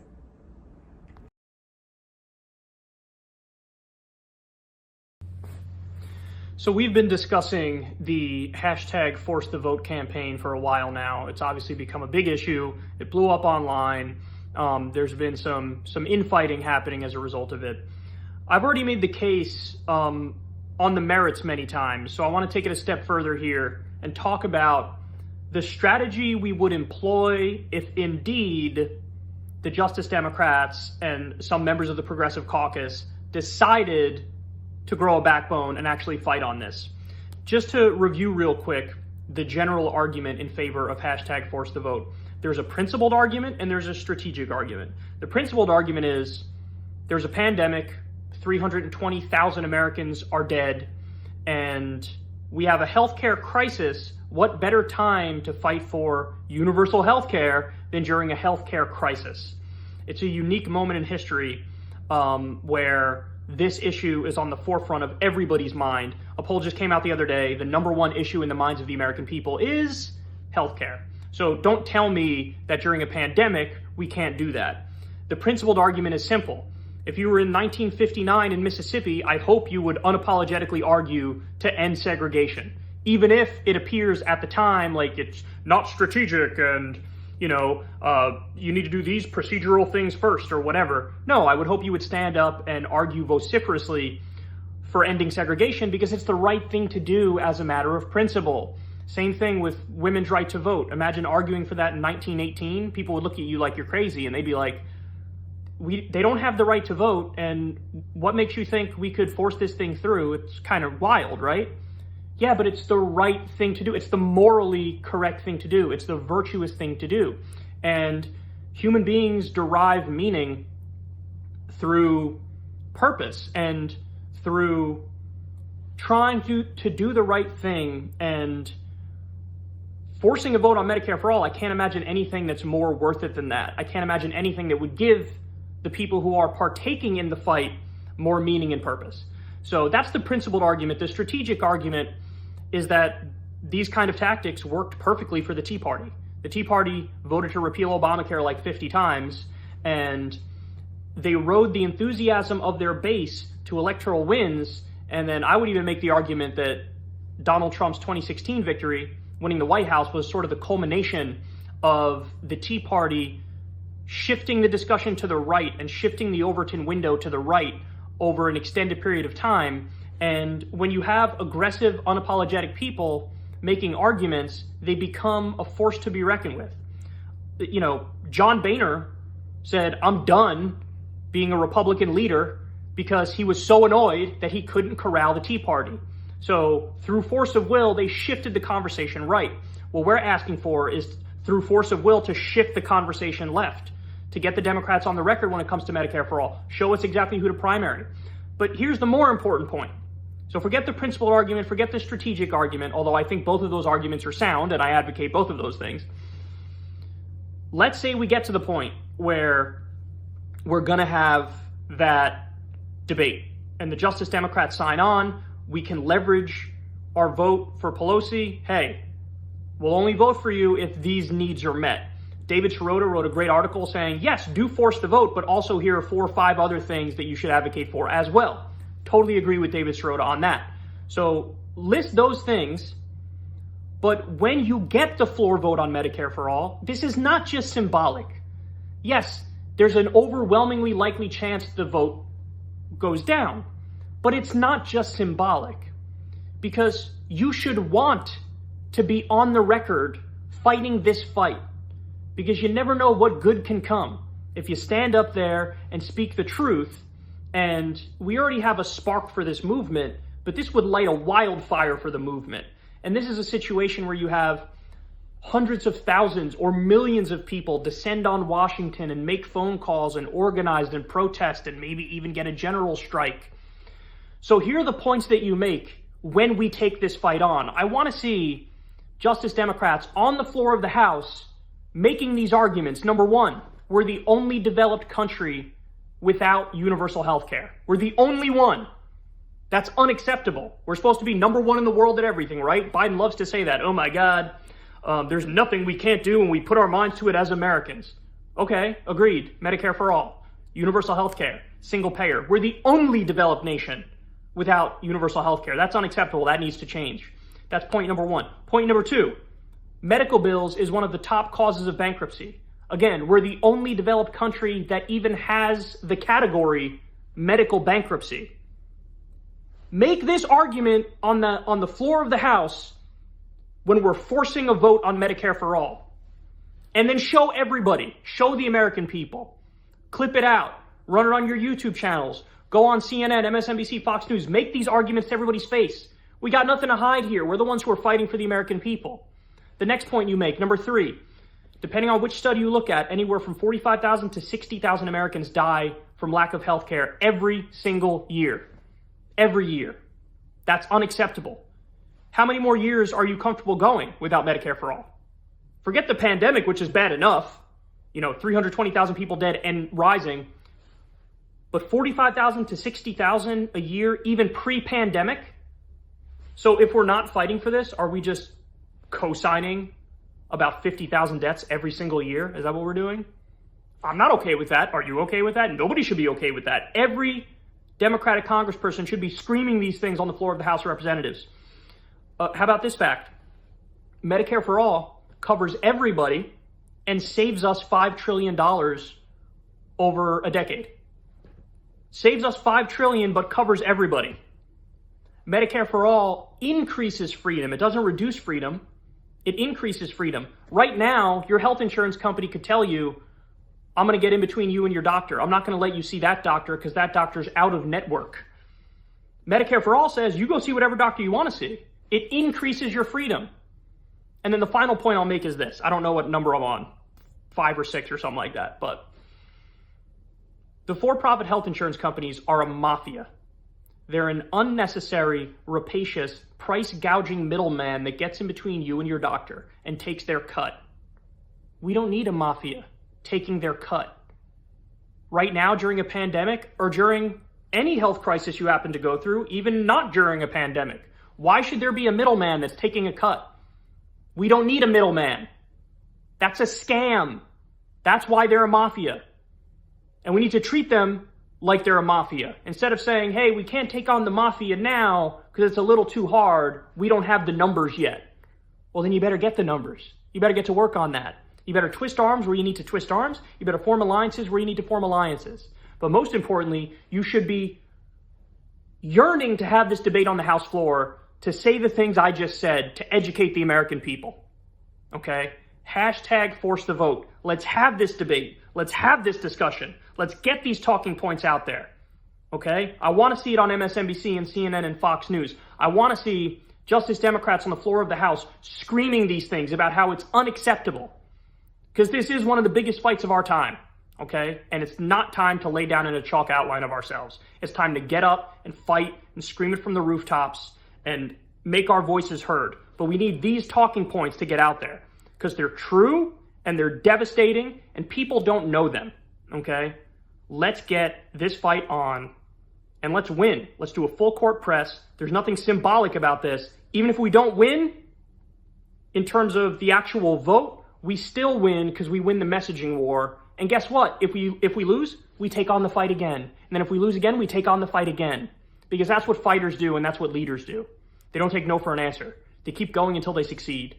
So we've been discussing the hashtag Force the Vote campaign for a while now. It's obviously become a big issue. It blew up online. There's been some infighting happening as a result of it. I've already made the case on the merits many times, so I want to take it a step further here and talk about the strategy we would employ if indeed the Justice Democrats and some members of the Progressive Caucus decided to grow a backbone and actually fight on this. Just to review real quick the general argument in favor of hashtag Force the Vote. There's a principled argument and there's a strategic argument. The principled argument is there's a pandemic, 320,000 Americans are dead, and we have a healthcare crisis. What better time to fight for universal healthcare than during a healthcare crisis? It's a unique moment in history where this issue is on the forefront of everybody's mind. A poll just came out the other day. The number one issue in the minds of the American people is healthcare. So don't tell me that during a pandemic, we can't do that. The principled argument is simple. If you were in 1959 in Mississippi, I hope you would unapologetically argue to end segregation, even if it appears at the time like it's not strategic and you need to do these procedural things first or whatever. No, I would hope you would stand up and argue vociferously for ending segregation because it's the right thing to do as a matter of principle. Same thing with women's right to vote. Imagine arguing for that in 1918. People would look at you like you're crazy, and they'd be like, they don't have the right to vote, and what makes you think we could force this thing through? It's kind of wild, right? Yeah, but it's the right thing to do. It's the morally correct thing to do. It's the virtuous thing to do. And human beings derive meaning through purpose and through trying to do the right thing. And forcing a vote on Medicare for all, I can't imagine anything that's more worth it than that. I can't imagine anything that would give the people who are partaking in the fight more meaning and purpose. So that's the principled argument. The strategic argument is that these kind of tactics worked perfectly for the Tea Party. The Tea Party voted to repeal Obamacare like 50 times, and they rode the enthusiasm of their base to electoral wins. And then I would even make the argument that Donald Trump's 2016 victory, winning the White House, was sort of the culmination of the Tea Party shifting the discussion to the right and shifting the Overton window to the right over an extended period of time. And when you have aggressive, unapologetic people making arguments, they become a force to be reckoned with. You know, John Boehner said, "I'm done being a Republican leader," because he was so annoyed that he couldn't corral the Tea Party. So through force of will, they shifted the conversation right. What we're asking for is through force of will to shift the conversation left, to get the Democrats on the record when it comes to Medicare for all, show us exactly who to primary. But here's the more important point. So forget the principled argument, forget the strategic argument, although I think both of those arguments are sound and I advocate both of those things. Let's say we get to the point where we're going to have that debate and the Justice Democrats sign on. We can leverage our vote for Pelosi. Hey, we'll only vote for you if these needs are met. David Sirota wrote a great article saying, yes, do force the vote, but also here are 4 or 5 other things that you should advocate for as well. Totally agree with David Sirota on that. So list those things, but when you get the floor vote on Medicare for all, this is not just symbolic. Yes, there's an overwhelmingly likely chance the vote goes down, but it's not just symbolic, because you should want to be on the record fighting this fight, because you never know what good can come if you stand up there and speak the truth. And we already have a spark for this movement, but this would light a wildfire for the movement. And this is a situation where you have hundreds of thousands or millions of people descend on Washington and make phone calls and organize and protest and maybe even get a general strike. So here are the points that you make when we take this fight on. I want to see Justice Democrats on the floor of the House making these arguments. Number one, we're the only developed country without universal health care. We're the only one. That's unacceptable. We're supposed to be number one in the world at everything, right? Biden loves to say that. Oh my God, there's nothing we can't do when we put our minds to it as Americans. Okay, agreed. Medicare for all, universal health care, single payer. We're the only developed nation without universal health care. That's unacceptable. That needs to change. That's point number one. Point number two, medical bills is one of the top causes of bankruptcy. Again, we're the only developed country that even has the category medical bankruptcy. Make this argument on the floor of the House when we're forcing a vote on Medicare for all. And then show everybody, show the American people. Clip it out, run it on your YouTube channels, go on CNN, MSNBC, Fox News, make these arguments to everybody's face. We got nothing to hide here. We're the ones who are fighting for the American people. The next point you make, number 3, depending on which study you look at, anywhere from 45,000 to 60,000 Americans die from lack of health care every single year. Every year. That's unacceptable. How many more years are you comfortable going without Medicare for all? Forget the pandemic, which is bad enough. 320,000 people dead and rising. But 45,000 to 60,000 a year, even pre-pandemic? So if we're not fighting for this, are we just co-signing about 50,000 deaths every single year? Is that what we're doing? I'm not okay with that. Are you okay with that? Nobody should be okay with that. Every Democratic congressperson should be screaming these things on the floor of the House of Representatives. How about this fact? Medicare for all covers everybody and saves us $5 trillion over a decade. Saves us $5 trillion, but covers everybody. Medicare for all increases freedom. It doesn't reduce freedom. It increases freedom. Right now, your health insurance company could tell you, I'm going to get in between you and your doctor. I'm not going to let you see that doctor because that doctor's out of network. Medicare for All says you go see whatever doctor you want to see. It increases your freedom. And then the final point I'll make is this. I don't know what number I'm on, 5 or 6 or something like that, but the for-profit health insurance companies are a mafia. They're an unnecessary, rapacious, price-gouging middleman that gets in between you and your doctor and takes their cut. We don't need a mafia taking their cut. Right now, during a pandemic, or during any health crisis you happen to go through, even not during a pandemic, why should there be a middleman that's taking a cut? We don't need a middleman. That's a scam. That's why they're a mafia. And we need to treat them like they're a mafia. Instead of saying, hey, we can't take on the mafia now because it's a little too hard. We don't have the numbers yet. Well, then you better get the numbers. You better get to work on that. You better twist arms where you need to twist arms. You better form alliances where you need to form alliances. But most importantly, you should be yearning to have this debate on the House floor to say the things I just said to educate the American people. Okay? Hashtag force the vote. Let's have this debate. Let's have this discussion. Let's get these talking points out there. Okay? I want to see it on MSNBC and CNN and Fox News. I want to see Justice Democrats on the floor of the House screaming these things about how it's unacceptable. Because this is one of the biggest fights of our time. Okay? And it's not time to lay down in a chalk outline of ourselves. It's time to get up and fight and scream it from the rooftops and make our voices heard. But we need these talking points to get out there because they're true and they're devastating and people don't know them. Okay? Let's get this fight on and let's win. Let's do a full court press. There's nothing symbolic about this. Even if we don't win in terms of the actual vote, we still win because we win the messaging war. And guess what? If we lose, we take on the fight again. And then if we lose again, we take on the fight again. Because that's what fighters do and that's what leaders do. They don't take no for an answer. They keep going until they succeed.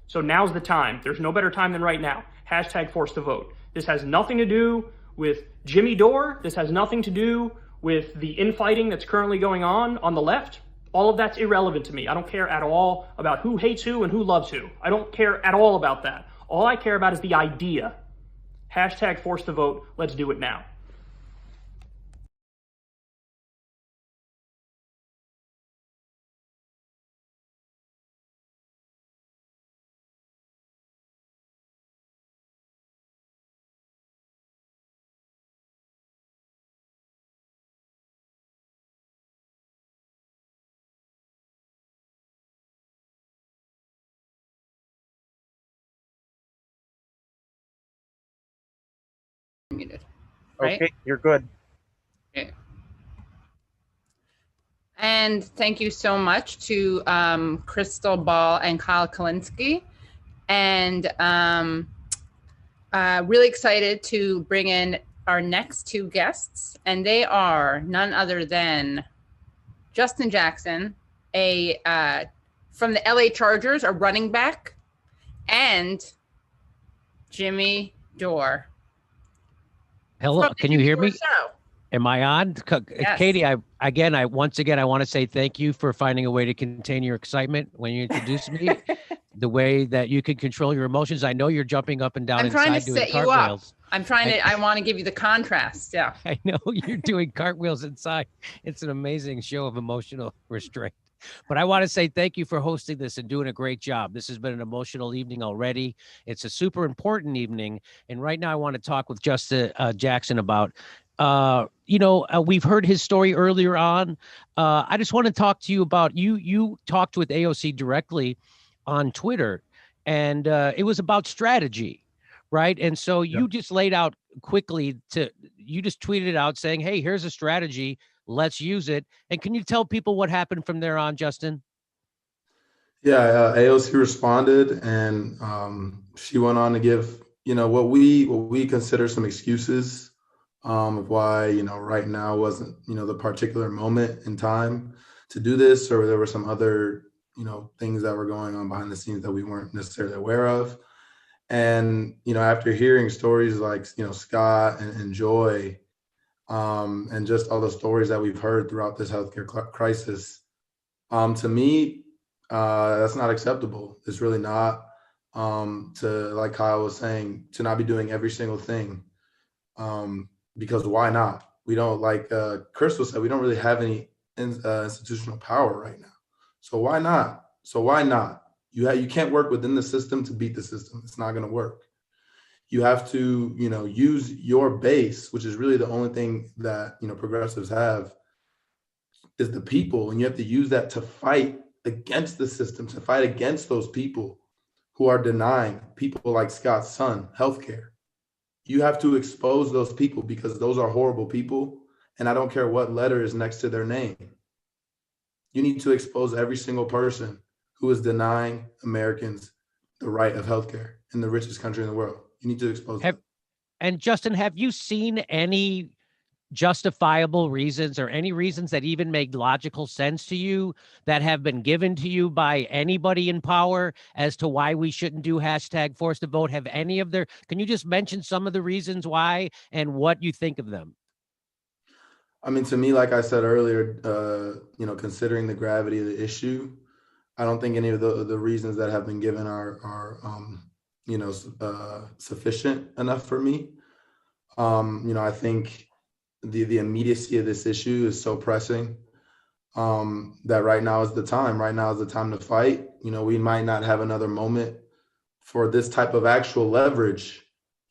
So now's the time. There's no better time than right now. Hashtag force the vote. This has nothing to do with Jimmy Dore. This has nothing to do with the infighting that's currently going on the left. All of that's irrelevant to me. I don't care at all about who hates who and who loves who. I don't care at all about that. All I care about is the idea. Hashtag force the vote. Let's do it now. Muted. Right? Okay, you're good. Okay. And thank you so much to Crystal Ball and Kyle Kalinske. And really excited to bring in our next two guests. And they are none other than Justin Jackson, from the LA Chargers, a running back, and Jimmy Dore. Hello, can you hear me? Show. Am I on? Yes. Katie, I once again, I want to say thank you for finding a way to contain your excitement when you introduced me. The way that you can control your emotions. I know you're jumping up and down I'm trying to inside doing set you up. cartwheels. I want to give you the contrast. Yeah. I know you're doing cartwheels inside. It's an amazing show of emotional restraint. But I want to say thank you for hosting this and doing a great job. This has been an emotional evening already. It's a super important evening. And right now I want to talk with Justin Jackson about, we've heard his story earlier on. I just want to talk to you about, you talked with AOC directly on Twitter, and it was about strategy, right? And so you just laid out quickly you just tweeted out saying, hey, here's a strategy. Let's use it. And can you tell people what happened from there on, Justin? Yeah, AOC responded, and she went on to give, what we consider some excuses of why, right now wasn't, the particular moment in time to do this, or there were some other, things that were going on behind the scenes that we weren't necessarily aware of. And, after hearing stories like, Scott and Joy, and just all the stories that we've heard throughout this healthcare crisis, to me, That's not acceptable. It's really not. To, like Kyle was saying, to not be doing every single thing. Because why not? We don't, like Crystal said, we don't really have any institutional power right now. So why not? You can't work within the system to beat the system. It's not going to work. You have to, use your base, which is really the only thing that, progressives have, is the people. And you have to use that to fight against the system, to fight against those people who are denying people like Scott's son healthcare. You have to expose those people because those are horrible people. And I don't care what letter is next to their name. You need to expose every single person who is denying Americans the right of healthcare in the richest country in the world. You need to expose them. And Justin, have you seen any justifiable reasons or any reasons that even make logical sense to you that have been given to you by anybody in power as to why we shouldn't do hashtag force the vote? Can you just mention some of the reasons why and what you think of them? I mean, to me, like I said earlier, considering the gravity of the issue, I don't think any of the reasons that have been given are sufficient enough for me. I think the immediacy of this issue is so pressing that right now is the time. Right now is the time to fight. We might not have another moment for this type of actual leverage.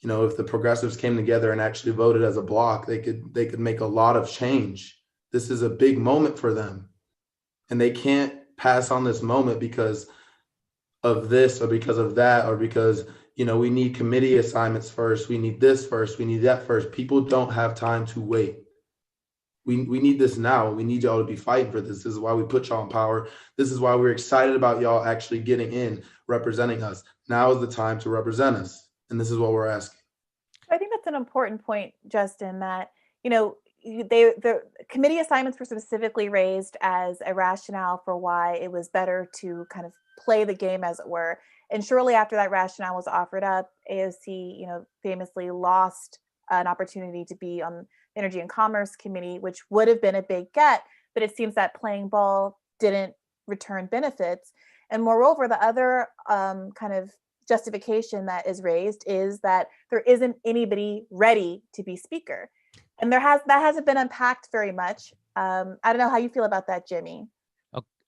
If the progressives came together and actually voted as a block, they could make a lot of change. This is a big moment for them, and they can't pass on this moment because of this or because of that or because we need committee assignments first. We need this first. We need that first. People don't have time to wait. We need this now. We need y'all to be fighting for this. This is why we put y'all in power. This is why we're excited about y'all actually getting in, representing us. Now is the time to represent us. And this is what we're asking. I think that's an important point, Justin, that, the committee assignments were specifically raised as a rationale for why it was better to kind of play the game, as it were. And shortly after that rationale was offered up, AOC, famously lost an opportunity to be on the Energy and Commerce Committee, which would have been a big get, but it seems that playing ball didn't return benefits. And moreover, the other kind of justification that is raised is that there isn't anybody ready to be speaker. And that hasn't been unpacked very much. I don't know how you feel about that, Jimmy.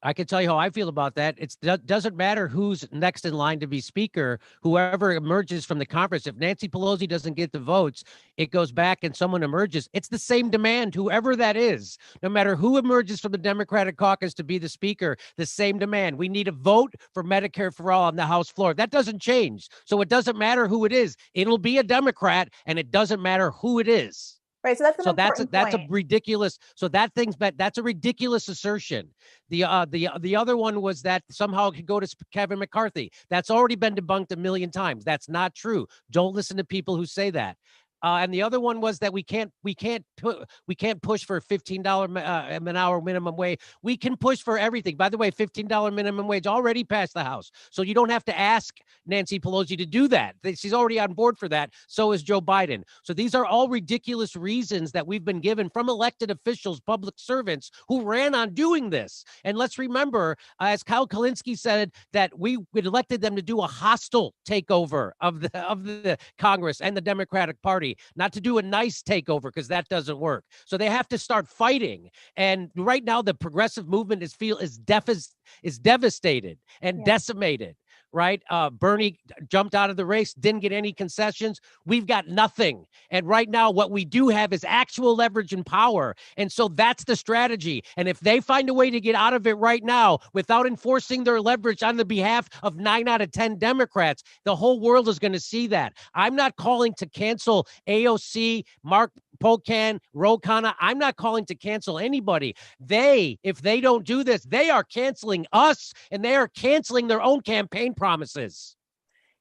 I can tell you how I feel about that. It doesn't matter who's next in line to be speaker, whoever emerges from the conference. If Nancy Pelosi doesn't get the votes, it goes back and someone emerges. It's the same demand, whoever that is, no matter who emerges from the Democratic caucus to be the speaker, the same demand. We need a vote for Medicare for all on the House floor. That doesn't change. So it doesn't matter who it is. It'll be a Democrat, and it doesn't matter who it is. Right, so that's a ridiculous. So that's a ridiculous assertion. The other one was that somehow it could go to Kevin McCarthy. That's already been debunked a million times. That's not true. Don't listen to people who say that. And the other one was that we can't push for $15 an hour minimum wage. We can push for everything. By the way, $15 minimum wage already passed the House, so you don't have to ask Nancy Pelosi to do that. She's already on board for that. So is Joe Biden. So these are all ridiculous reasons that we've been given from elected officials, public servants who ran on doing this. And let's remember, as Kyle Kalinske said, that we elected them to do a hostile takeover of the Congress and the Democratic Party. Not to do a nice takeover, because that doesn't work. So they have to start fighting. And right now, the progressive movement is devastated and decimated. Right? Bernie jumped out of the race, didn't get any concessions. We've got nothing. And right now, what we do have is actual leverage and power. And so that's the strategy. And if they find a way to get out of it right now without enforcing their leverage on the behalf of 9 out of 10 Democrats, the whole world is going to see that. I'm not calling to cancel AOC, Mark Pocan, Ro Khanna. I'm not calling to cancel anybody. If they don't do this, they are canceling us, and they are canceling their own campaign promises.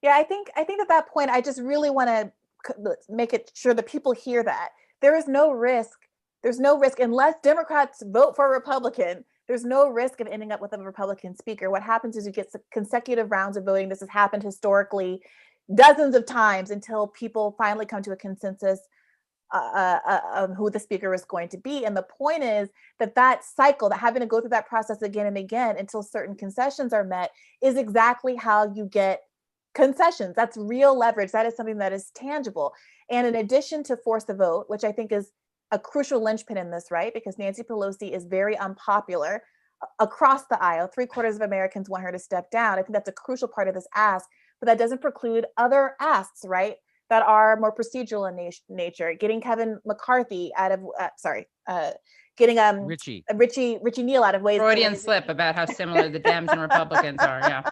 Yeah, I think at that point, I just really want to make it sure that people hear that there is no risk. There's no risk unless Democrats vote for a Republican. There's no risk of ending up with a Republican speaker. What happens is you get consecutive rounds of voting. This has happened historically dozens of times until people finally come to a consensus. who the speaker is going to be. And the point is that cycle, that having to go through that process again and again until certain concessions are met, is exactly how you get concessions. That's real leverage. That is something that is tangible. And in addition to force the vote, which I think is a crucial linchpin in this, right? Because Nancy Pelosi is very unpopular across the aisle. 3/4 of Americans want her to step down. I think that's a crucial part of this ask, but that doesn't preclude other asks, right? That are more procedural in nature. Getting Kevin McCarthy out of, getting Richie Neal out of ways. Freudian slip about how similar the Dems and Republicans are. Yeah.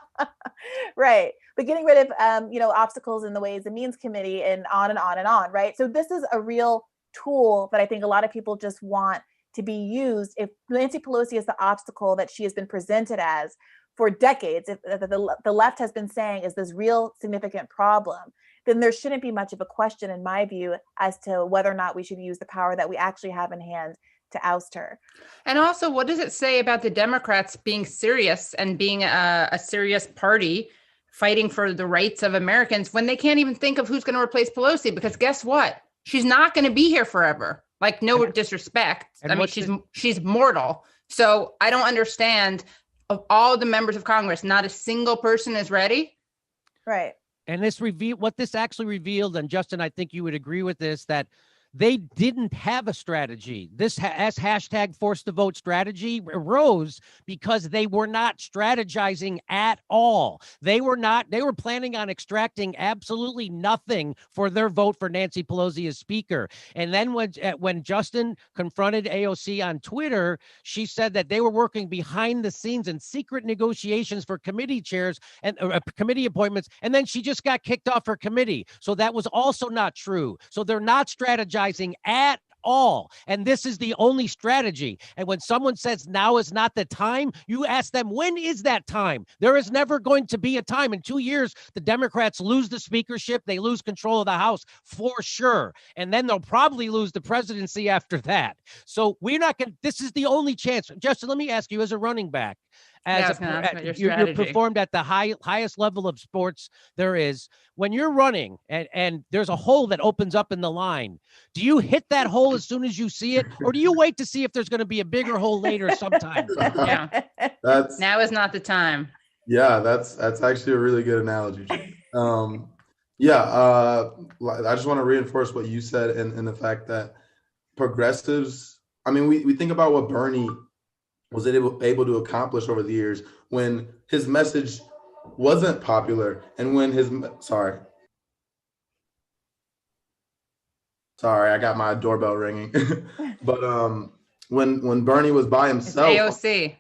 Right. But getting rid of, obstacles in the Ways and Means Committee and on and on and on. Right. So this is a real tool that I think a lot of people just want to be used. If Nancy Pelosi is the obstacle that she has been presented as for decades, if the left has been saying is this real significant problem, then there shouldn't be much of a question, in my view, as to whether or not we should use the power that we actually have in hand to oust her. And also, what does it say about the Democrats being serious and being a serious party fighting for the rights of Americans when they can't even think of who's going to replace Pelosi? Because guess what? She's not going to be here forever. Like, no disrespect. I mean, she's mortal. So I don't understand, of all the members of Congress, not a single person is ready. Right. And what this actually revealed, and Justin, I think you would agree with this, that they didn't have a strategy. This as hashtag force the vote strategy arose because they were not strategizing at all. They were planning on extracting absolutely nothing for their vote for Nancy Pelosi as speaker. And then when Justin confronted AOC on Twitter, she said that they were working behind the scenes in secret negotiations for committee chairs and committee appointments. And then she just got kicked off her committee. So that was also not true. So they're not strategizing at all. And this is the only strategy. And when someone says now is not the time, you ask them, when is that time? There is never going to be a time. In 2 years, the Democrats lose the speakership. They lose control of the House for sure. And then they'll probably lose the presidency after that. So we're not going to, this is the only chance. Justin, let me ask you, as a running back, you're performed at the highest level of sports there is. When you're running and there's a hole that opens up in the line, do you hit that hole as soon as you see it, or do you wait to see if there's going to be a bigger hole later sometime? Yeah, now is not the time. Yeah, that's actually a really good analogy. I just want to reinforce what you said and the fact that progressives, I mean, we think about what Bernie was able to accomplish over the years when his message wasn't popular and when his sorry, I got my doorbell ringing. But when Bernie was by himself, it's AOC.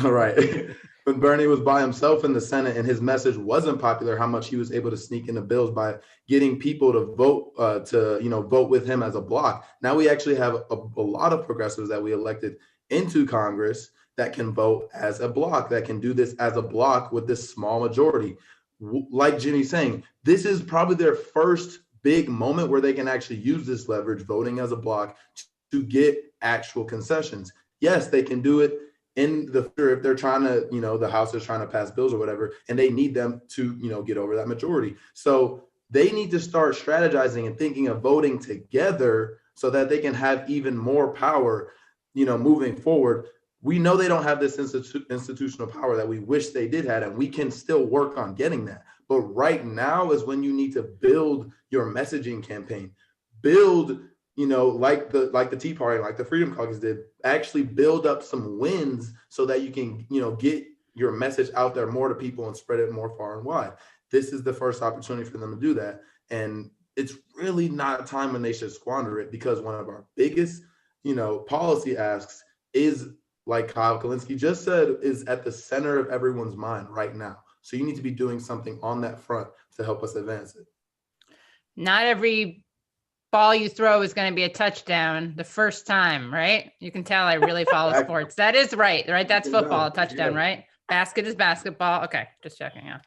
Right. When Bernie was by himself in the Senate and his message wasn't popular, how much he was able to sneak into bills by getting people to vote vote with him as a bloc. Now we actually have a lot of progressives that we elected into Congress that can vote as a bloc, that can do this as a bloc with this small majority. Like Jimmy's saying, this is probably their first big moment where they can actually use this leverage, voting as a bloc, to get actual concessions. Yes, they can do it in the future if they're trying to, the House is trying to pass bills or whatever, and they need them to, get over that majority. So they need to start strategizing and thinking of voting together so that they can have even more power, moving forward. We know they don't have this institutional power that we wish they did have, and we can still work on getting that. But right now is when you need to build your messaging campaign, build, like the Tea Party, like the Freedom Caucus did, actually build up some wins so that you can, get your message out there more to people and spread it more far and wide. This is the first opportunity for them to do that. And it's really not a time when they should squander it, because one of our biggest policy asks is, like Kyle Kalinske just said, is at the center of everyone's mind right now. So you need to be doing something on that front to help us advance it. Not every ball you throw is going to be a touchdown the first time, right? You can tell I really follow sports. That is right? That's football, a touchdown, right? Basket is basketball. Okay, just checking out.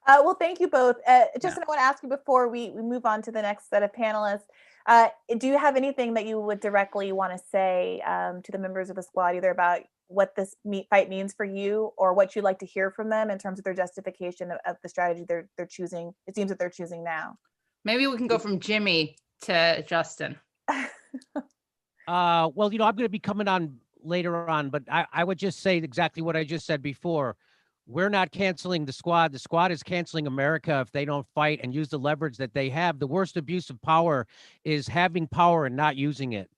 Well, thank you both. Justin, I want to ask you before we move on to the next set of panelists. Do you have anything that you would directly want to say to the members of the squad, either about what this fight means for you or what you'd like to hear from them in terms of their justification of the strategy they're choosing? It seems that they're choosing now. Maybe we can go from Jimmy to Justin? Well, I'm going to be coming on later on, but I would just say exactly what I just said before. We're not canceling the squad. The squad is canceling America if they don't fight and use the leverage that they have. The worst abuse of power is having power and not using it.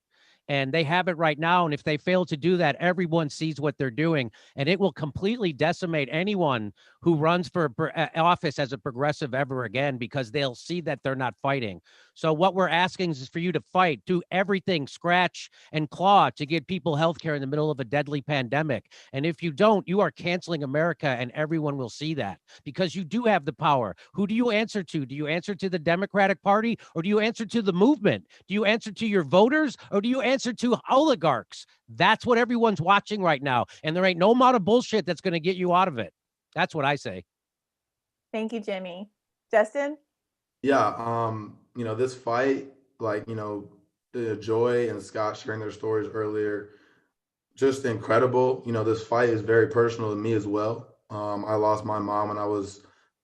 And they have it right now. And if they fail to do that, everyone sees what they're doing, and it will completely decimate anyone who runs for office as a progressive ever again, because they'll see that they're not fighting. So what we're asking is for you to fight, do everything, scratch and claw to get people health care in the middle of a deadly pandemic. And if you don't, you are canceling America, and everyone will see that, because you do have the power. Who do you answer to? Do you answer to the Democratic Party, or do you answer to the movement? Do you answer to your voters, or do you answer to oligarchs? That's what everyone's watching right now. And there ain't no amount of bullshit that's going to get you out of it. That's what I say. Thank you, Jimmy. Justin? Yeah, this fight, the Joy and Scott sharing their stories earlier, just incredible. This fight is very personal to me as well. I lost my mom when I was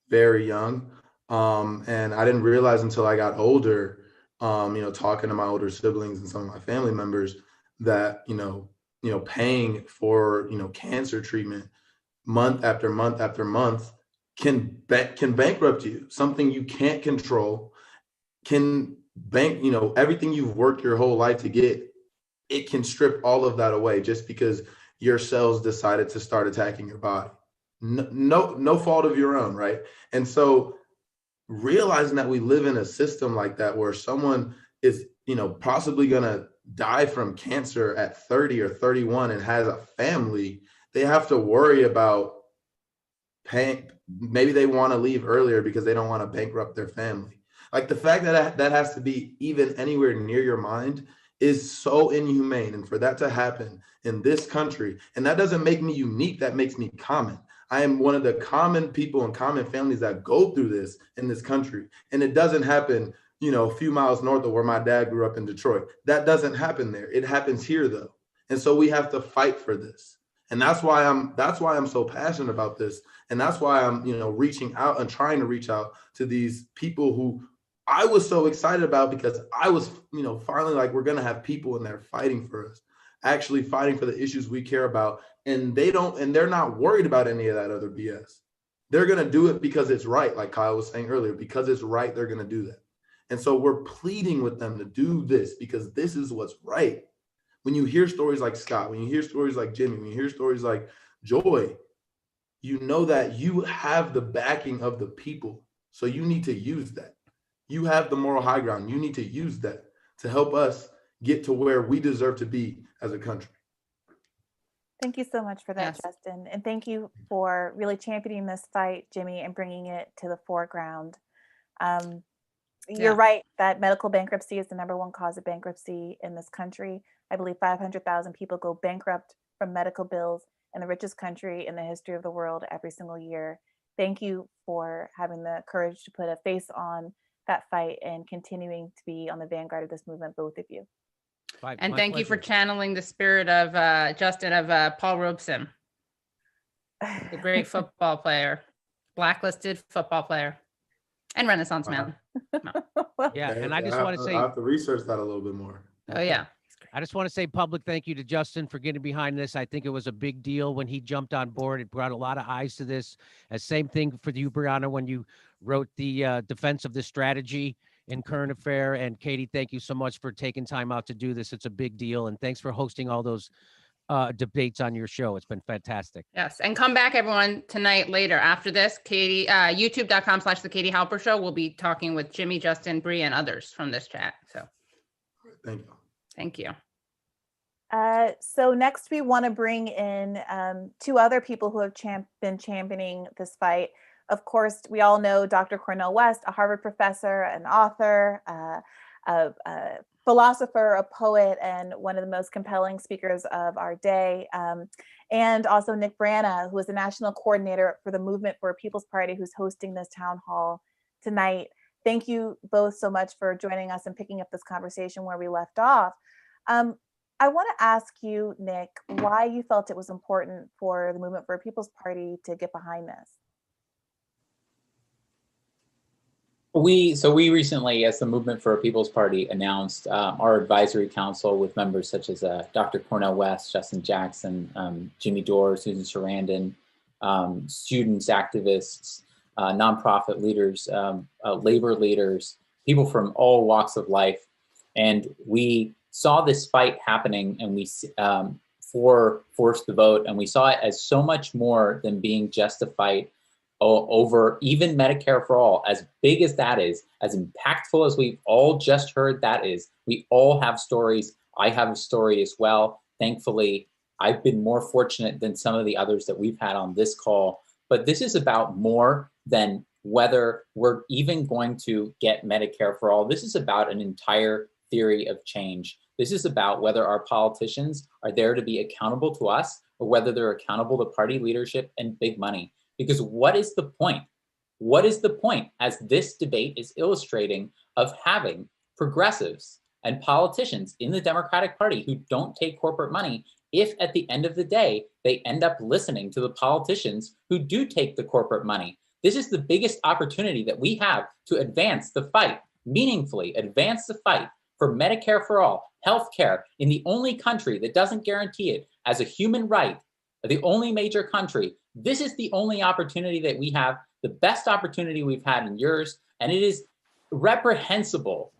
very young. And I didn't realize until I got older, talking to my older siblings and some of my family members, that, paying for, cancer treatment month after month after month can bankrupt you. Something you can't control can everything you've worked your whole life to get, it can strip all of that away just because your cells decided to start attacking your body. No fault of your own, right? And so realizing that we live in a system like that, where someone is, possibly gonna die from cancer at 30 or 31 and has a family, they have to worry about paying. Maybe they want to leave earlier because they don't want to bankrupt their family. Like, the fact that that has to be even anywhere near your mind is so inhumane. And for that to happen in this country, and that doesn't make me unique, that makes me common. I am one of the common people and common families that go through this in this country. And it doesn't happen, a few miles north of where my dad grew up in Detroit. That doesn't happen there. It happens here, though. And so we have to fight for this. And that's why I'm so passionate about this. And that's why I'm, reaching out and trying to reach out to these people who I was so excited about, because I was, finally, like, we're going to have people in there fighting for us, actually fighting for the issues we care about. And they're not worried about any of that other BS. They're going to do it because it's right. Like Kyle was saying earlier, because it's right, they're going to do that. And so we're pleading with them to do this because this is what's right. When you hear stories like Scott, when you hear stories like Jimmy, when you hear stories like Joy, you know that you have the backing of the people. So you need to use that. You have the moral high ground. You need to use that to help us get to where we deserve to be as a country. Thank you so much for that, yes, Justin. And thank you for really championing this fight, Jimmy, and bringing it to the foreground. You're right that medical bankruptcy is the #1 cause of bankruptcy in this country. I believe 500,000 people go bankrupt from medical bills in the richest country in the history of the world every single year. Thank you for having the courage to put a face on that fight and continuing to be on the vanguard of this movement, both of you. And thank you for channeling the spirit of Justin, of Paul Robeson, the great football player, blacklisted football player, and Renaissance man. Yeah, and I just want to say, I have to research that a little bit more. Oh yeah. I just want to say public thank you to Justin for getting behind this. I think it was a big deal when he jumped on board. It brought a lot of eyes to this. Same thing for you, Brianna, when you wrote the defense of this strategy in Current Affair. And Katie, thank you so much for taking time out to do this. It's a big deal. And thanks for hosting all those debates on your show. It's been fantastic. Yes. And come back, everyone, tonight later after this. Katie, youtube.com/The Katie Halper Show. We'll be talking with Jimmy, Justin, Bree, and others from this chat. So thank you. Thank you. So next we want to bring in 2 other people who have been championing this fight. Of course, we all know Dr. Cornel West, a Harvard professor, an author, a philosopher, a poet, and one of the most compelling speakers of our day. And also Nick Brana, who is the national coordinator for the Movement for a People's Party, who's hosting this town hall tonight. Thank you both so much for joining us and picking up this conversation where we left off. I want to ask you, Nick, why you felt it was important for the Movement for a People's Party to get behind this. We recently, as the Movement for a People's Party, announced our advisory council with members such as Dr. Cornel West, Justin Jackson, Jimmy Dore, Susan Sarandon, students, activists, nonprofit leaders, labor leaders, people from all walks of life. And we saw this fight happening, and we for Force the Vote, and we saw it as so much more than being just a fight over even Medicare for All. As big as that is, as impactful as we've all just heard that is, we all have stories. I have a story as well. Thankfully, I've been more fortunate than some of the others that we've had on this call. But this is about more than whether we're even going to get Medicare for All. This is about an entire theory of change. This is about whether our politicians are there to be accountable to us, or whether they're accountable to party leadership and big money. Because what is the point? What is the point, as this debate is illustrating, of having progressives and politicians in the Democratic Party who don't take corporate money, if at the end of the day, they end up listening to the politicians who do take the corporate money? This is the biggest opportunity that we have to advance the fight, meaningfully advance the fight for Medicare for All, healthcare in the only country that doesn't guarantee it as a human right, the only major country. This is the only opportunity that we have, the best opportunity we've had in years, and it is reprehensible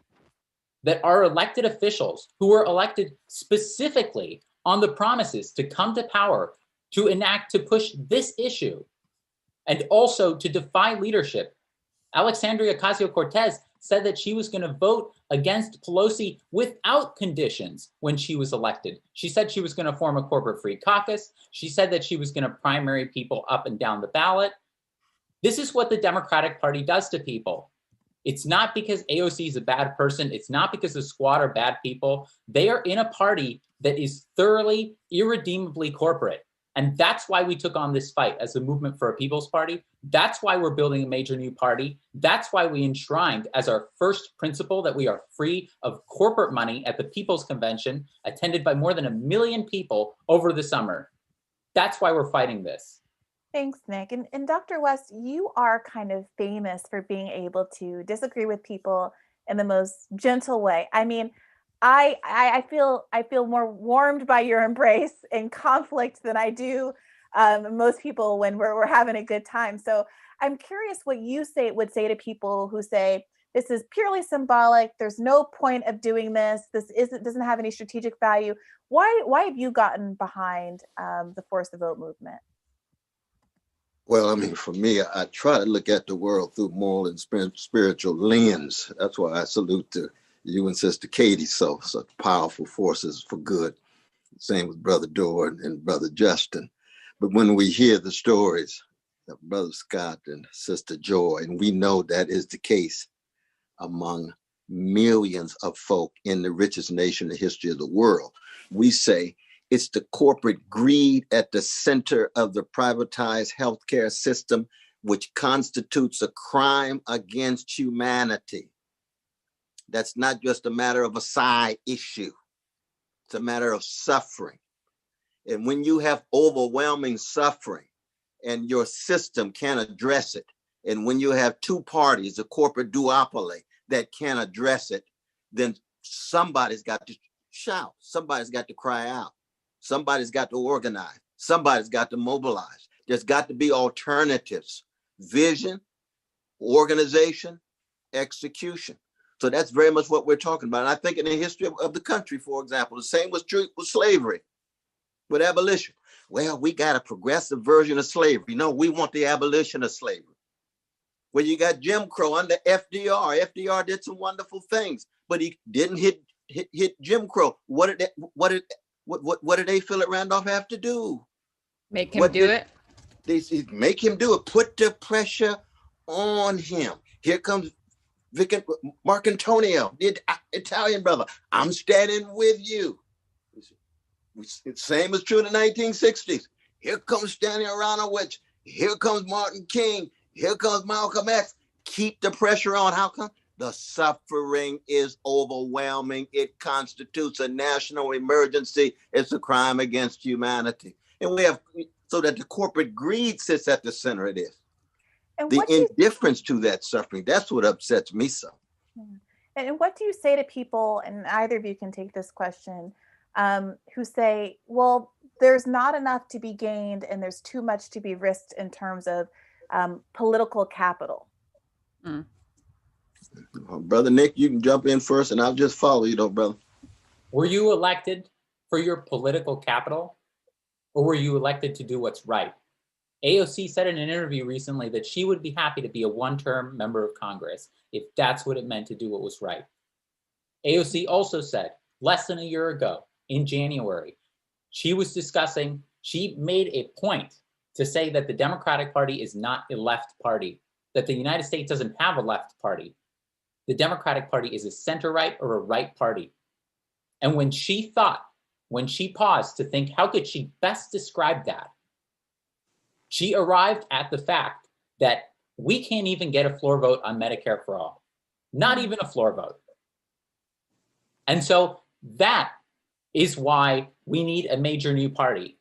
that our elected officials, who were elected specifically on the promises to come to power, to enact, to push this issue, and also to defy leadership. Alexandria Ocasio-Cortez said that she was going to vote against Pelosi without conditions when she was elected. She said she was going to form a corporate-free caucus. She said that she was going to primary people up and down the ballot. This is what the Democratic Party does to people. It's not because AOC is a bad person. It's not because the Squad are bad people. They are in a party that is thoroughly, irredeemably corporate. And that's why we took on this fight as the Movement for a People's Party. That's why we're building a major new party. That's why we enshrined as our first principle that we are free of corporate money at the People's Convention, attended by more than 1 million people over the summer. That's why we're fighting this. Thanks, Nick. And Dr. West, you are kind of famous for being able to disagree with people in the most gentle way. I mean, I feel more warmed by your embrace in conflict than I do most people when we're having a good time. So I'm curious what you would say to people who say this is purely symbolic. There's no point of doing this. This doesn't have any strategic value. Why have you gotten behind the Force the Vote movement? Well, I mean, for me, I try to look at the world through moral and spiritual lens. That's why I salute you and Sister Katie, such powerful forces for good. Same with Brother Dore and Brother Justin. But when we hear the stories of Brother Scott and Sister Joy, and we know that is the case among millions of folk in the richest nation in the history of the world, we say it's the corporate greed at the center of the privatized healthcare system, which constitutes a crime against humanity. That's not just a matter of a side issue. It's a matter of suffering. And when you have overwhelming suffering and your system can't address it, and when you have two parties, a corporate duopoly that can't address it, then somebody's got to shout. Somebody's got to cry out. Somebody's got to organize. Somebody's got to mobilize. There's got to be alternatives, vision, organization, execution. So that's very much what we're talking about. And I think in the history of the country, for example, the same was true with slavery, with abolition. Well, we got a progressive version of slavery. No, we want the abolition of slavery. Well, you got Jim Crow under FDR. FDR did some wonderful things, but he didn't hit Jim Crow. What did they Philip Randolph have to do? Make him do it? They make him do it. Put the pressure on him. Here comes Mark Antonio, the Italian brother. I'm standing with you. Same is true in the 1960s. Here comes Stanley Aronowitz. Here comes Martin King. Here comes Malcolm X. Keep the pressure on. How come? The suffering is overwhelming. It constitutes a national emergency. It's a crime against humanity. And we have, so that the corporate greed sits at the center of this. The indifference to that suffering, that's what upsets me so. And what do you say to people, and either of you can take this question, who say, well, there's not enough to be gained and there's too much to be risked in terms of political capital? Brother Nick, you can jump in first and I'll just follow you though, brother. Were you elected for your political capital, or were you elected to do what's right? AOC said in an interview recently that she would be happy to be a one-term member of Congress if that's what it meant to do what was right. AOC also said less than a year ago, in January, she made a point to say that the Democratic Party is not a left party, that the United States doesn't have a left party. The Democratic Party is a center-right or a right party. And when she paused to think, how could she best describe that? She arrived at the fact that we can't even get a floor vote on Medicare for all, not even a floor vote. And so that is why we need a major new party,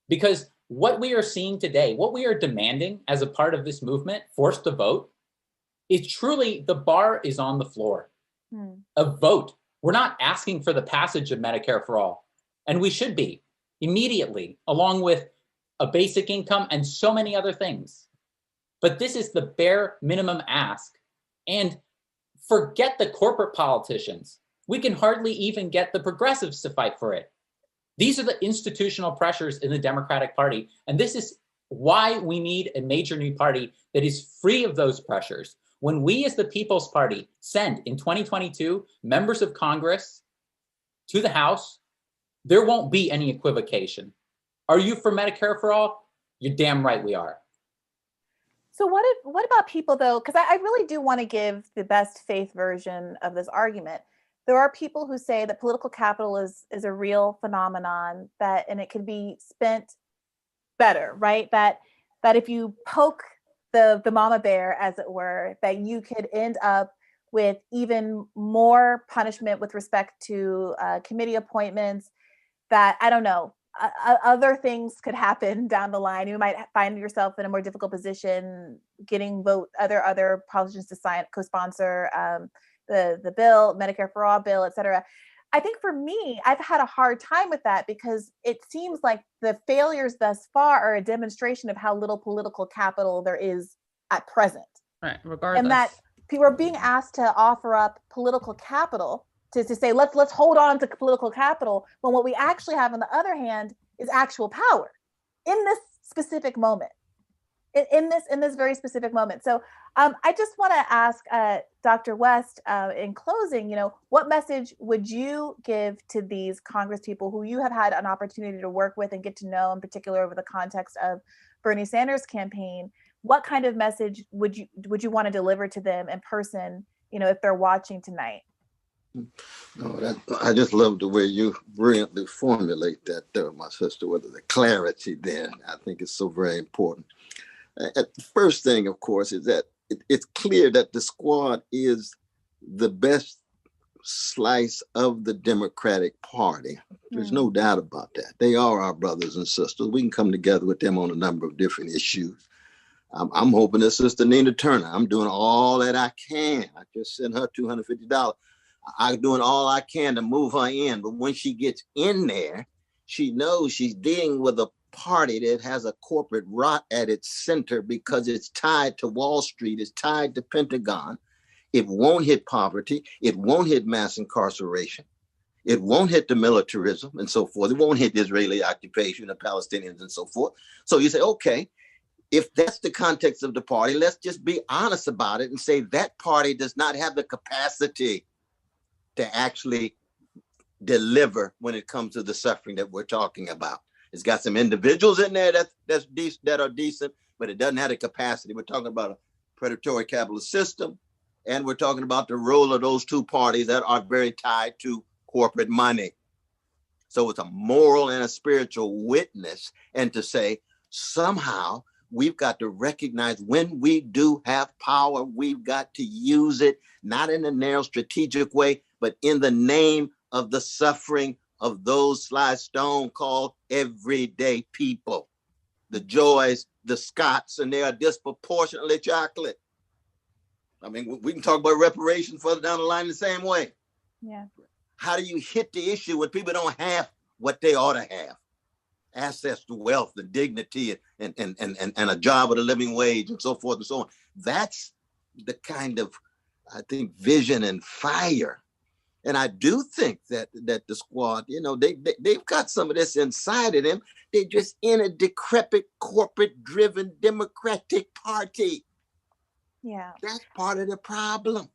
because what we are seeing today, what we are demanding as a part of this movement, forced to vote, is truly the bar is on the floor. A vote. We're not asking for the passage of Medicare for all, and we should be immediately, along with a basic income and so many other things. But this is the bare minimum ask. And forget the corporate politicians. We can hardly even get the progressives to fight for it. These are the institutional pressures in the Democratic Party. And this is why we need a major new party that is free of those pressures. When we as the People's Party send in 2022 members of Congress to the House, there won't be any equivocation. Are you for Medicare for all? You're damn right we are. So what about people though? Because I really do want to give the best faith version of this argument. There are people who say that political capital is a real phenomenon, and it can be spent better, right? That if you poke the mama bear, as it were, that you could end up with even more punishment with respect to committee appointments, that, I don't know, other things could happen down the line. You might find yourself in a more difficult position getting other politicians to co-sponsor the bill, Medicare for all bill, et cetera. I think for me, I've had a hard time with that because it seems like the failures thus far are a demonstration of how little political capital there is at present. Right, regardless. And that people are being asked to offer up political capital to say, let's hold on to political capital, when what we actually have on the other hand is actual power in this specific moment. In this very specific moment. So I just want to ask Dr. West in closing, what message would you give to these Congress people who you have had an opportunity to work with and get to know, in particular over the context of Bernie Sanders' campaign? What kind of message would you want to deliver to them in person, if they're watching tonight? No, I just love the way you brilliantly formulate that there, my sister, with the clarity then. I think it's so very important. The first thing, of course, is that it's clear that the squad is the best slice of the Democratic Party. There's no doubt about that. They are our brothers and sisters. We can come together with them on a number of different issues. I'm hoping that Sister Nina Turner, I'm doing all that I can. I just sent her $250. I'm doing all I can to move her in. But when she gets in there, she knows she's dealing with a party that has a corporate rot at its center because it's tied to Wall Street, it's tied to Pentagon. It won't hit poverty. It won't hit mass incarceration. It won't hit the militarism and so forth. It won't hit the Israeli occupation, the Palestinians and so forth. So you say, okay, if that's the context of the party, let's just be honest about it and say that party does not have the capacity to actually deliver when it comes to the suffering that we're talking about. It's got some individuals in there that are decent, but it doesn't have the capacity. We're talking about a predatory capitalist system, and we're talking about the role of those two parties that are very tied to corporate money. So it's a moral and a spiritual witness, and to say somehow we've got to recognize when we do have power, we've got to use it, not in a narrow strategic way, but in the name of the suffering of those Sly Stone called everyday people, the joys the Scots and they are disproportionately chocolate. I mean, we can talk about reparations further down the line the same way. Yeah. How do you hit the issue when people don't have what they ought to have? Access to wealth and dignity and a job with a living wage and so forth and so on. That's the kind of, I think, vision and fire. And I do think that the squad, you know, they've got some of this inside of them. They're just in a decrepit, corporate-driven Democratic Party. Yeah. That's part of the problem.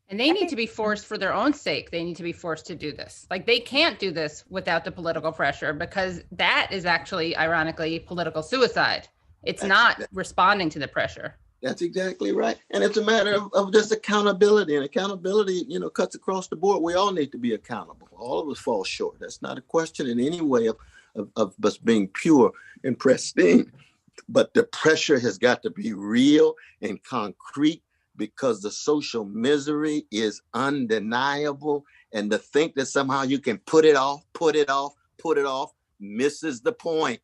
And they need to be forced for their own sake. They need to be forced to do this. Like, they can't do this without the political pressure, because that is actually, ironically, political suicide. It's not responding to the pressure. That's exactly right. And it's a matter of just accountability. And accountability, you know, cuts across the board. We all need to be accountable. All of us fall short. That's not a question in any way of us being pure and pristine. But the pressure has got to be real and concrete, because the social misery is undeniable. And to think that somehow you can put it off misses the point.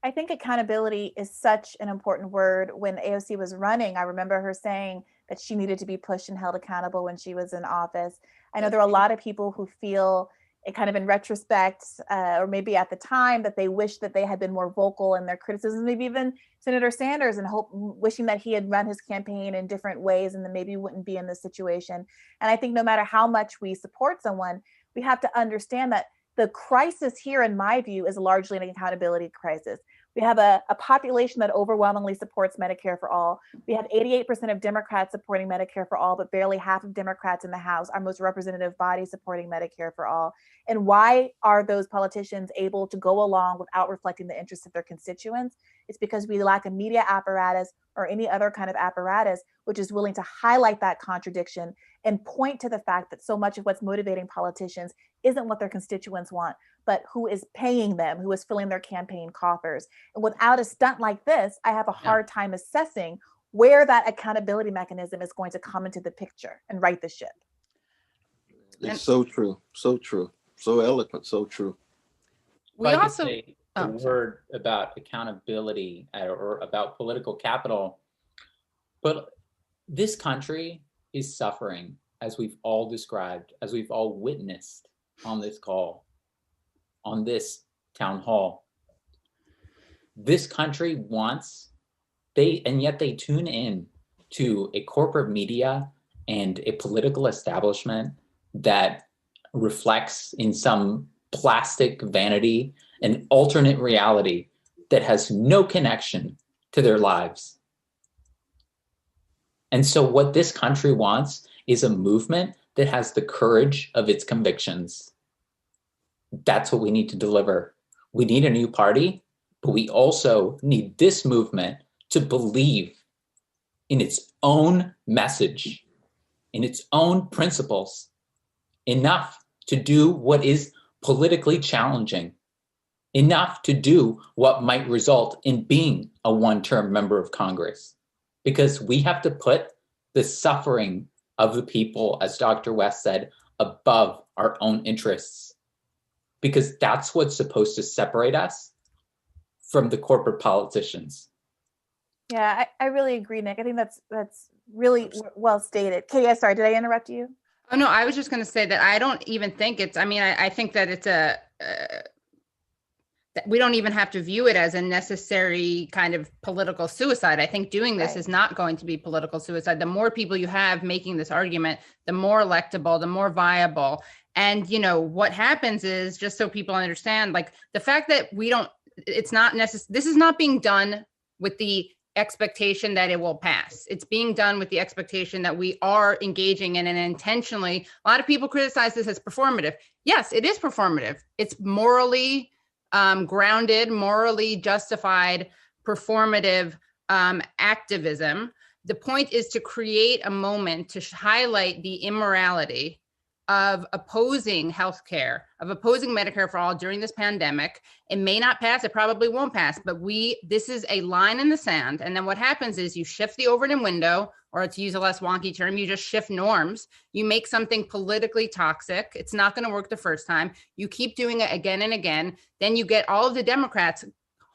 I think accountability is such an important word. When AOC was running, I remember her saying that she needed to be pushed and held accountable when she was in office. I know there are a lot of people who feel it kind of in retrospect, or maybe at the time, that they wish that they had been more vocal in their criticism, maybe even Senator Sanders, and wishing that he had run his campaign in different ways and then maybe wouldn't be in this situation. And I think no matter how much we support someone, we have to understand that the crisis here, in my view, is largely an accountability crisis. We have a population that overwhelmingly supports Medicare for all. We have 88% of Democrats supporting Medicare for all, but barely half of Democrats in the House, our most representative body, supporting Medicare for all. And why are those politicians able to go along without reflecting the interests of their constituents? It's because we lack a media apparatus or any other kind of apparatus which is willing to highlight that contradiction and point to the fact that so much of what's motivating politicians isn't what their constituents want, but who is paying them, who is filling their campaign coffers. And without a stunt like this, I have a hard time assessing where that accountability mechanism is going to come into the picture and right the ship. It's so true, so true, so eloquent, so true. We also say a word about accountability or about political capital, but this country is suffering, as we've all described, as we've all witnessed on this call, on this town hall. This country wants, and yet they tune in to a corporate media and a political establishment that reflects in some plastic vanity an alternate reality that has no connection to their lives. And so what this country wants is a movement that has the courage of its convictions. That's what we need to deliver. We need a new party, but we also need this movement to believe in its own message, in its own principles, enough to do what is politically challenging, enough to do what might result in being a one-term member of Congress. Because we have to put the suffering of the people, as Dr. West said, above our own interests. Because that's what's supposed to separate us from the corporate politicians. Yeah, I really agree, Nick. I think that's really well stated. Katie, sorry, did I interrupt you? Oh, no, I was just going to say that I don't even think it's, I think that it's we don't even have to view it as a necessary kind of political suicide. I think doing this is not going to be political suicide. The more people you have making this argument, the more electable, the more viable. And, you know, what happens is, just so people understand, like the fact that it's not necessary, this is not being done with the expectation that it will pass. It's being done with the expectation that we are engaging in an intentionally, a lot of people criticize this as performative. Yes, it is performative. It's morally grounded, morally justified, performative activism. The point is to create a moment to highlight the immorality of opposing healthcare, of opposing Medicare for all during this pandemic. It may not pass, it probably won't pass, but this is a line in the sand. And then what happens is you shift the Overton window, or to use a less wonky term, you just shift norms. You make something politically toxic. It's not going to work the first time. You keep doing it again and again. Then you get all of the Democrats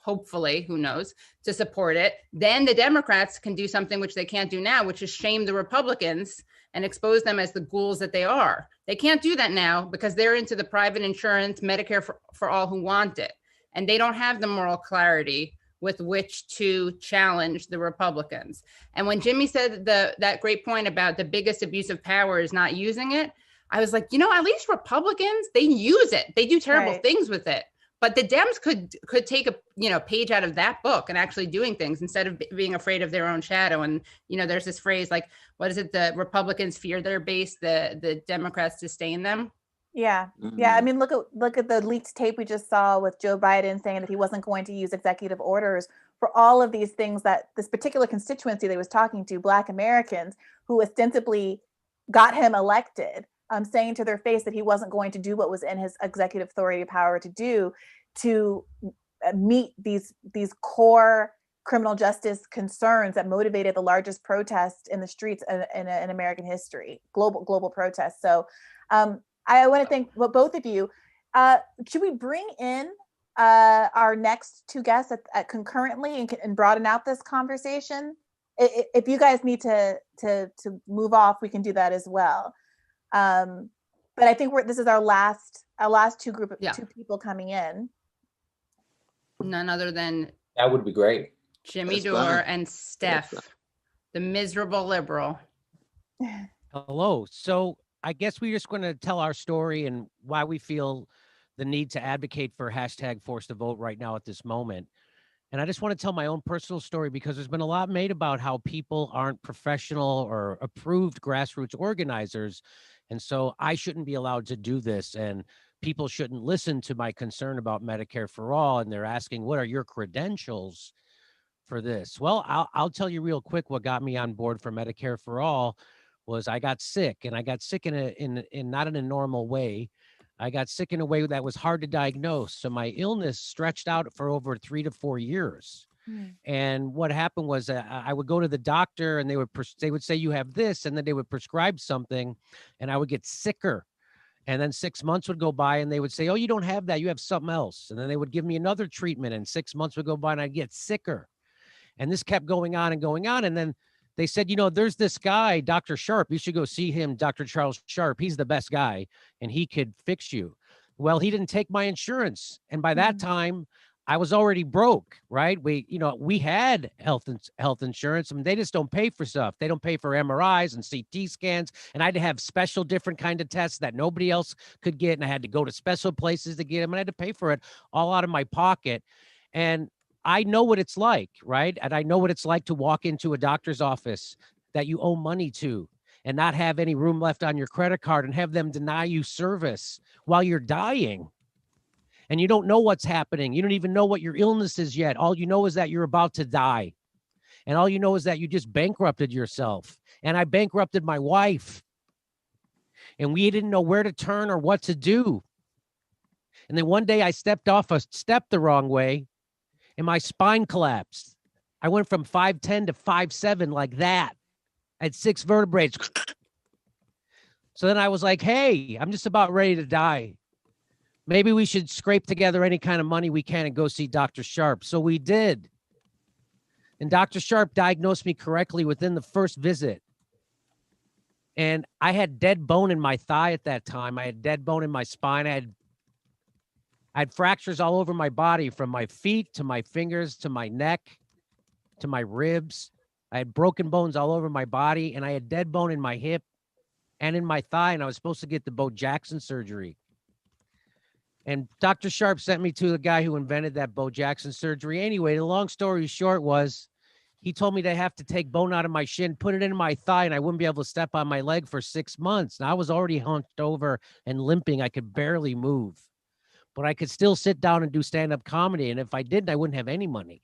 hopefully, who knows, to support it. Then the Democrats can do something which they can't do now, which is shame the Republicans and expose them as the ghouls that they are. They can't do that now because they're into the private insurance, Medicare for all who want it. And they don't have the moral clarity with which to challenge the Republicans. And when Jimmy said that great point about the biggest abuse of power is not using it, I was like, at least Republicans, they use it. They do terrible things with it. But the Dems could take a page out of that book and actually doing things instead of being afraid of their own shadow. And there's this phrase like, what is it? The Republicans fear their base, the Democrats disdain them. Yeah. Yeah. I mean, look at the leaked tape we just saw with Joe Biden saying that he wasn't going to use executive orders for all of these things that this particular constituency that he was talking to, Black Americans, who ostensibly got him elected, saying to their face that he wasn't going to do what was in his executive authority power to do to meet these core criminal justice concerns that motivated the largest protest in the streets in American history, global protests. So I want to thank both of you. Should we bring in our next two guests concurrently and broaden out this conversation? If you guys need to move off, we can do that as well. But I think this is our last two people coming in. None other than that would be great. Jimmy Dore and Steph, the miserable liberal. Hello. So I guess we're just going to tell our story and why we feel the need to advocate for #ForceTheVote right now at this moment. And I just want to tell my own personal story because there's been a lot made about how people aren't professional or approved grassroots organizers. And so I shouldn't be allowed to do this. And people shouldn't listen to my concern about Medicare for all. And they're asking, what are your credentials for this? Well, I'll tell you real quick what got me on board for Medicare for all was I got sick, and I got sick in not in a normal way. I got sick in a way that was hard to diagnose. So my illness stretched out for over 3 to 4 years. And what happened was I would go to the doctor and they would say, you have this, and then they would prescribe something and I would get sicker. And then 6 months would go by and they would say, oh, you don't have that. You have something else. And then they would give me another treatment and 6 months would go by and I'd get sicker. And this kept going on and going on. And then they said, there's this guy, Dr. Sharp. You should go see him, Dr. Charles Sharp. He's the best guy and he could fix you. Well, he didn't take my insurance. And by that time, I was already broke, right? We had health insurance. I mean, they just don't pay for stuff. They don't pay for MRIs and CT scans. And I had to have special different kind of tests that nobody else could get. And I had to go to special places to get them. And I had to pay for it all out of my pocket. And I know what it's like, right? And I know what it's like to walk into a doctor's office that you owe money to and not have any room left on your credit card and have them deny you service while you're dying. And you don't know what's happening. You don't even know what your illness is yet. All you know is that you're about to die. And all you know is that you just bankrupted yourself. And I bankrupted my wife. And we didn't know where to turn or what to do. And then one day I stepped off a step the wrong way and my spine collapsed. I went from 5'10" to 5'7" like that. I had 6 vertebrae. So then I was like, hey, I'm just about ready to die. Maybe we should scrape together any kind of money we can and go see Dr. Sharp. So we did. And Dr. Sharp diagnosed me correctly within the first visit. And I had dead bone in my thigh at that time. I had dead bone in my spine. I had fractures all over my body, from my feet to my fingers to my neck to my ribs. I had broken bones all over my body, and I had dead bone in my hip and in my thigh, and I was supposed to get the Bo Jackson surgery. And Dr. Sharp sent me to the guy who invented that Bo Jackson surgery. Anyway, the long story short was he told me they have to take bone out of my shin, put it in my thigh, and I wouldn't be able to step on my leg for 6 months. And I was already hunched over and limping. I could barely move. But I could still sit down and do stand-up comedy. And if I didn't, I wouldn't have any money.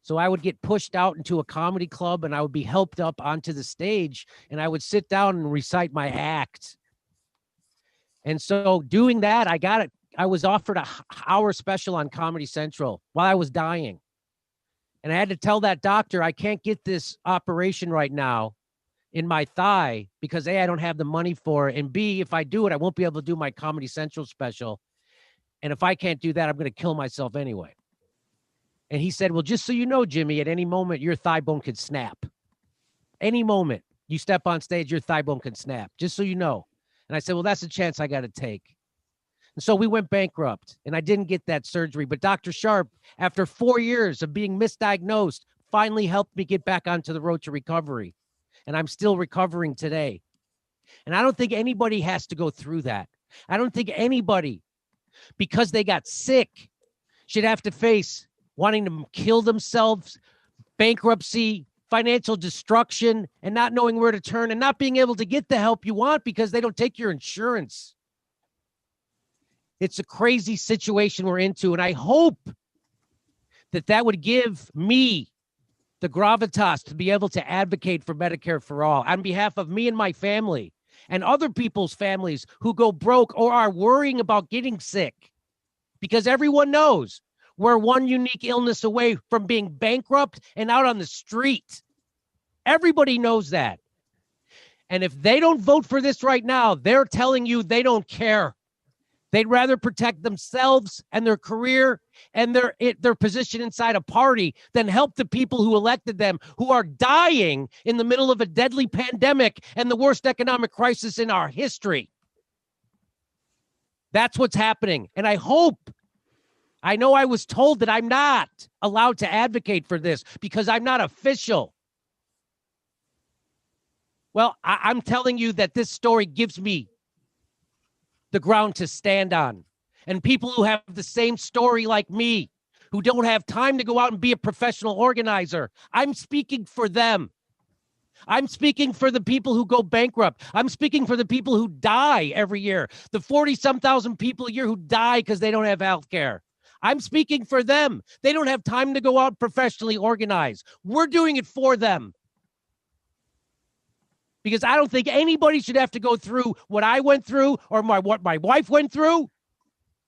So I would get pushed out into a comedy club and I would be helped up onto the stage and I would sit down and recite my act. And so doing that, I was offered an hour special on Comedy Central while I was dying. And I had to tell that doctor, I can't get this operation right now in my thigh because A, I don't have the money for it. And B, if I do it, I won't be able to do my Comedy Central special. And if I can't do that, I'm going to kill myself anyway. And he said, well, just so you know, Jimmy, at any moment, your thigh bone could snap. Any moment you step on stage, your thigh bone can snap, just so you know. And I said, well, that's a chance I got to take. And so we went bankrupt, and I didn't get that surgery. But Dr. Sharp, after 4 years of being misdiagnosed, finally helped me get back onto the road to recovery. And I'm still recovering today. And I don't think anybody has to go through that. I don't think anybody, because they got sick, should have to face wanting to kill themselves, bankruptcy, financial destruction, and not knowing where to turn, and not being able to get the help you want because they don't take your insurance. It's a crazy situation we're into, and I hope that that would give me the gravitas to be able to advocate for Medicare for all on behalf of me and my family and other people's families who go broke or are worrying about getting sick, because everyone knows we're one unique illness away from being bankrupt and out on the street. Everybody knows that. And if they don't vote for this right now, they're telling you they don't care. They'd rather protect themselves and their career and their position inside a party than help the people who elected them, who are dying in the middle of a deadly pandemic and the worst economic crisis in our history. That's what's happening. And I know I was told that I'm not allowed to advocate for this because I'm not official. Well, I'm telling you that this story gives me the ground to stand on. And people who have the same story like me, who don't have time to go out and be a professional organizer, I'm speaking for them. I'm speaking for the people who go bankrupt. I'm speaking for the people who die every year, the 40-some thousand people a year who die because they don't have health care. I'm speaking for them. They don't have time to go out and professionally organize. We're doing it for them. Because I don't think anybody should have to go through what I went through or what my wife went through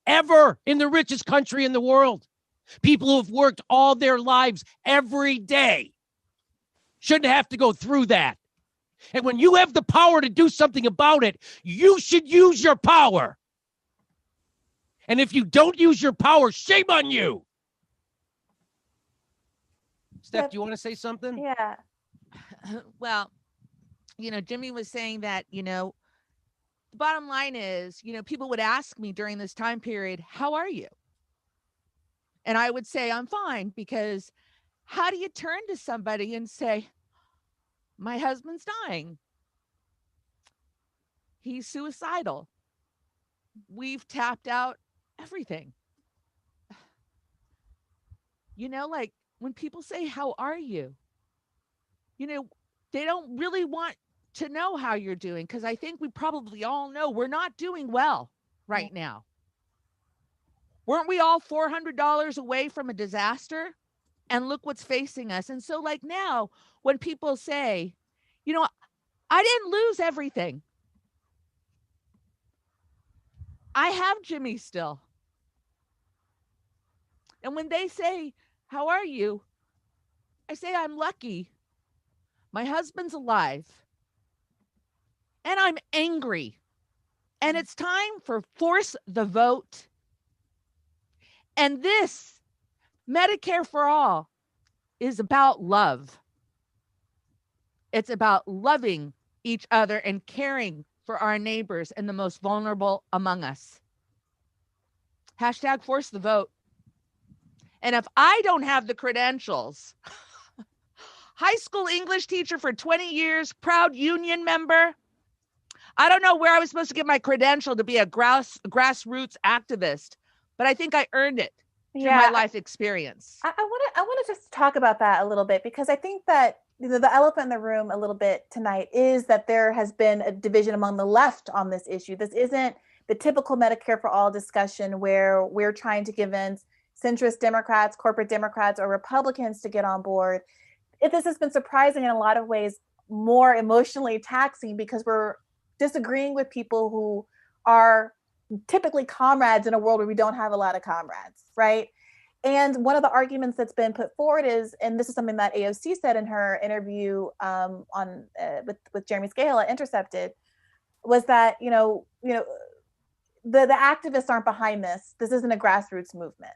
ever in the richest country in the world. People who have worked all their lives every day shouldn't have to go through that. And when you have the power to do something about it, you should use your power. And if you don't use your power, shame on you. Steph, do you want to say something? Yeah. Well, Jimmy was saying that, the bottom line is, people would ask me during this time period, how are you? And I would say, I'm fine, because how do you turn to somebody and say, my husband's dying? He's suicidal. We've tapped out everything. Like when people say, how are you? They don't really want to know how you're doing, because I think we probably all know we're not doing well right now. Weren't we all $400 away from a disaster? And look what's facing us. And so like now, when people say, I didn't lose everything. I have Jimmy still. And when they say, how are you? I say, I'm lucky. My husband's alive. And I'm angry. And it's time for Force the Vote. And this Medicare for All is about love. It's about loving each other and caring for our neighbors and the most vulnerable among us. Hashtag Force the Vote. And if I don't have the credentials, high school English teacher for 20 years, proud union member, I don't know where I was supposed to get my credential to be a grassroots activist, but I think I earned it through my life experience. I want to just talk about that a little bit, because I think that the elephant in the room a little bit tonight is that there has been a division among the left on this issue. This isn't the typical Medicare for all discussion where we're trying to convince centrist Democrats, corporate Democrats, or Republicans to get on board. This has been surprising in a lot of ways, more emotionally taxing, because we're disagreeing with people who are typically comrades in a world where we don't have a lot of comrades, right? And one of the arguments that's been put forward is, and this is something that AOC said in her interview with Jeremy Scahill at Intercepted, was that the activists aren't behind this. This isn't a grassroots movement.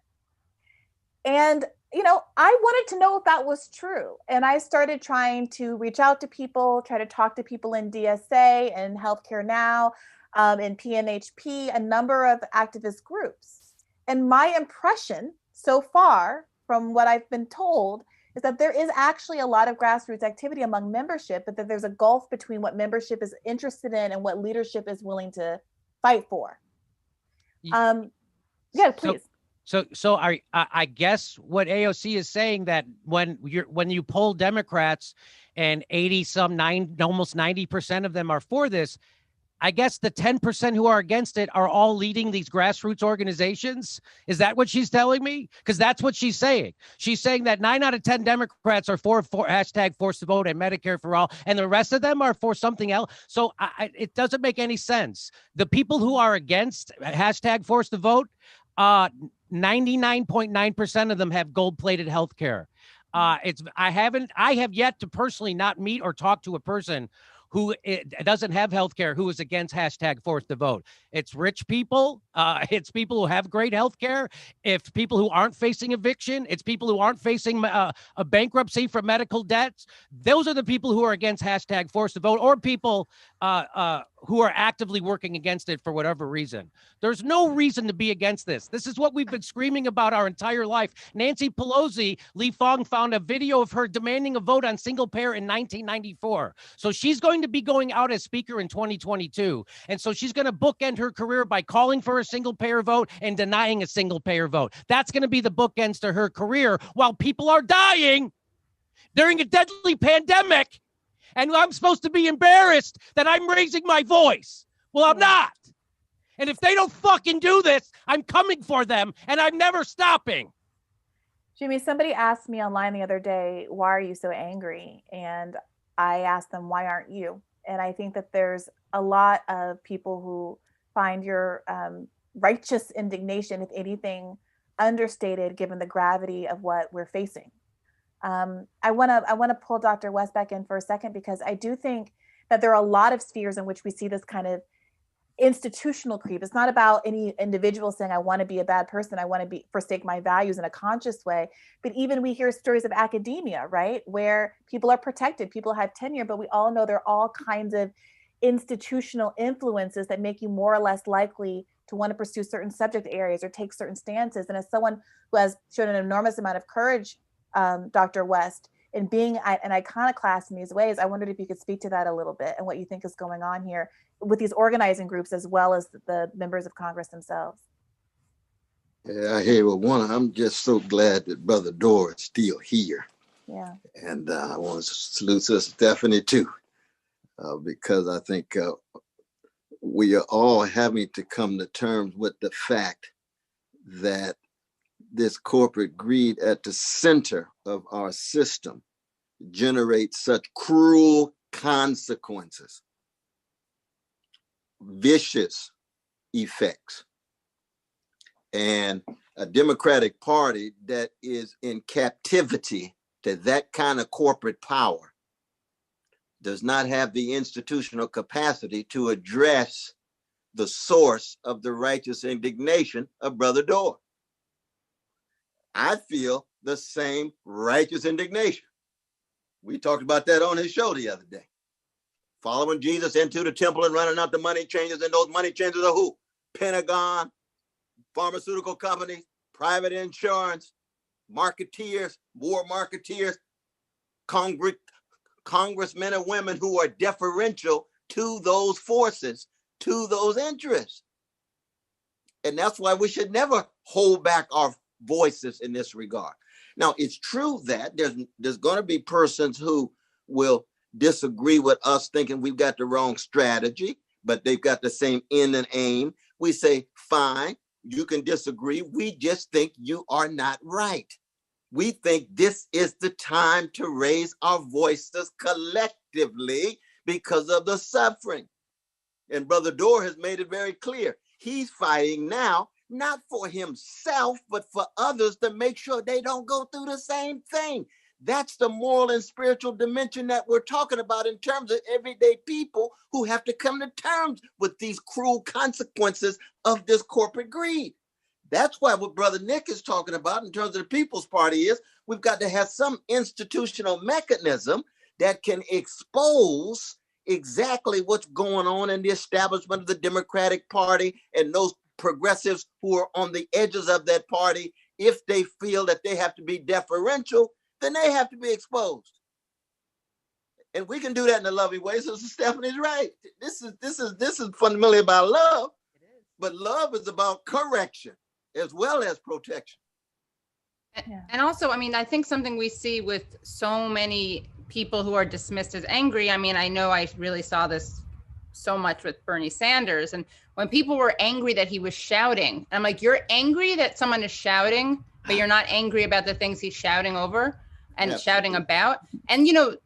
And I wanted to know if that was true. And I started trying to reach out to people, try to talk to people in DSA and Healthcare Now, in PNHP, a number of activist groups. And my impression so far, from what I've been told, is that there is actually a lot of grassroots activity among membership, but that there's a gulf between what membership is interested in and what leadership is willing to fight for. Yeah, please. So I guess what AOC is saying, that when you poll Democrats and almost 90% of them are for this, I guess the 10% who are against it are all leading these grassroots organizations. Is that what she's telling me? Because that's what she's saying. She's saying that 9 out of 10 Democrats are for hashtag force the vote and Medicare for all, and the rest of them are for something else. So it doesn't make any sense. The people who are against hashtag force the vote, 99.9% of them have gold-plated health care. I have yet to personally not meet or talk to a person who doesn't have health care who is against hashtag force the vote. It's rich people. It's people who have great health care. It's people who aren't facing eviction. It's people who aren't facing a bankruptcy for medical debts. Those are the people who are against hashtag force the vote, or people who are actively working against it for whatever reason. There's no reason to be against this. This is what we've been screaming about our entire life. Nancy Pelosi, Lee Fong found a video of her demanding a vote on single payer in 1994. So she's going to be going out as speaker in 2022. And so she's going to bookend her career by calling for a single payer vote and denying a single payer vote. That's going to be the bookends to her career while people are dying during a deadly pandemic. And I'm supposed to be embarrassed that I'm raising my voice. Well, I'm not. And if they don't fucking do this, I'm coming for them, and I'm never stopping. Jimmy, somebody asked me online the other day, why are you so angry? And I asked them, why aren't you? And I think that there's a lot of people who find your righteous indignation, if anything, understated given the gravity of what we're facing. I want to pull Dr. West back in for a second, because I do think that there are a lot of spheres in which we see this kind of institutional creep. It's not about any individual saying, I want to be a bad person, I want to forsake my values in a conscious way. But even we hear stories of academia, right, where people are protected, people have tenure, but we all know there are all kinds of institutional influences that make you more or less likely to want to pursue certain subject areas or take certain stances. And as someone who has shown an enormous amount of courage, Dr. West, in being an iconoclast in these ways, I wondered if you could speak to that a little bit and what you think is going on here with these organizing groups as well as the members of Congress themselves. Yeah, I hear one. I'm just so glad that Brother Dorr is still here. Yeah. And I want to salute Sister Stephanie too, because I think we are all having to come to terms with the fact that this corporate greed at the center of our system generates such cruel consequences, vicious effects. And a Democratic Party that is in captivity to that kind of corporate power does not have the institutional capacity to address the source of the righteous indignation of Brother Dorr. I feel the same righteous indignation. We talked about that on his show the other day. Following Jesus into the temple and running out the money changers, and those money changers are who? Pentagon, pharmaceutical companies, private insurance, marketeers, war marketeers, congressmen and women who are deferential to those forces, to those interests. And that's why we should never hold back our voices in this regard. Now, it's true that there's going to be persons who will disagree with us, thinking we've got the wrong strategy, but they've got the same end and aim. We say, fine, you can disagree. We just think you are not right. We think this is the time to raise our voices collectively because of the suffering. And Brother Dorr has made it very clear. He's fighting now, not for himself, but for others to make sure they don't go through the same thing. That's the moral and spiritual dimension that we're talking about in terms of everyday people who have to come to terms with these cruel consequences of this corporate greed. That's why what Brother Nick is talking about in terms of the People's Party is we've got to have some institutional mechanism that can expose exactly what's going on in the establishment of the Democratic Party and those progressives who are on the edges of that party. If they feel that they have to be deferential, then they have to be exposed. And we can do that in a loving way. So Stephanie's right. This is fundamentally about love, but love is about correction as well as protection. And also, I mean, I think something we see with so many people who are dismissed as angry. I mean, I know I really saw this so much with Bernie Sanders. And when people were angry that he was shouting, I'm like, you're angry that someone is shouting, but you're not angry about the things he's shouting over and shouting about. And, you know,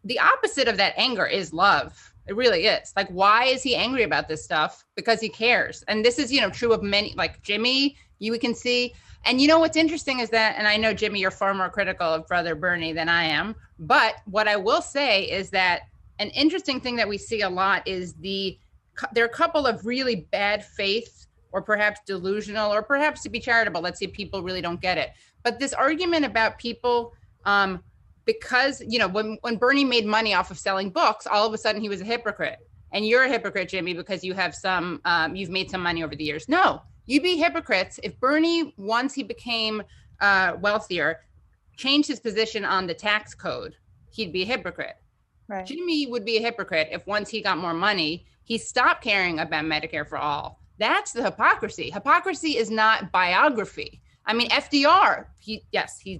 the opposite of that anger is love. It really is. Like, why is he angry about this stuff? Because he cares. And this is, you know, true of many, like Jimmy, you can see. And you know, what's interesting is that, and I know, Jimmy, you're far more critical of Brother Bernie than I am, but what I will say is that an interesting thing that we see a lot is there are a couple of really bad faith or perhaps delusional or perhaps to be charitable. Let's say people really don't get it. But this argument about people, because, you know, when Bernie made money off of selling books, all of a sudden he was a hypocrite. And you're a hypocrite, Jimmy, because you have you've made some money over the years. No, you'd be hypocrites if Bernie, once he became wealthier, changed his position on the tax code, he'd be a hypocrite. Right. Jimmy would be a hypocrite if once he got more money, he stopped caring about Medicare for all. That's the hypocrisy. Hypocrisy is not biography. I mean, FDR, he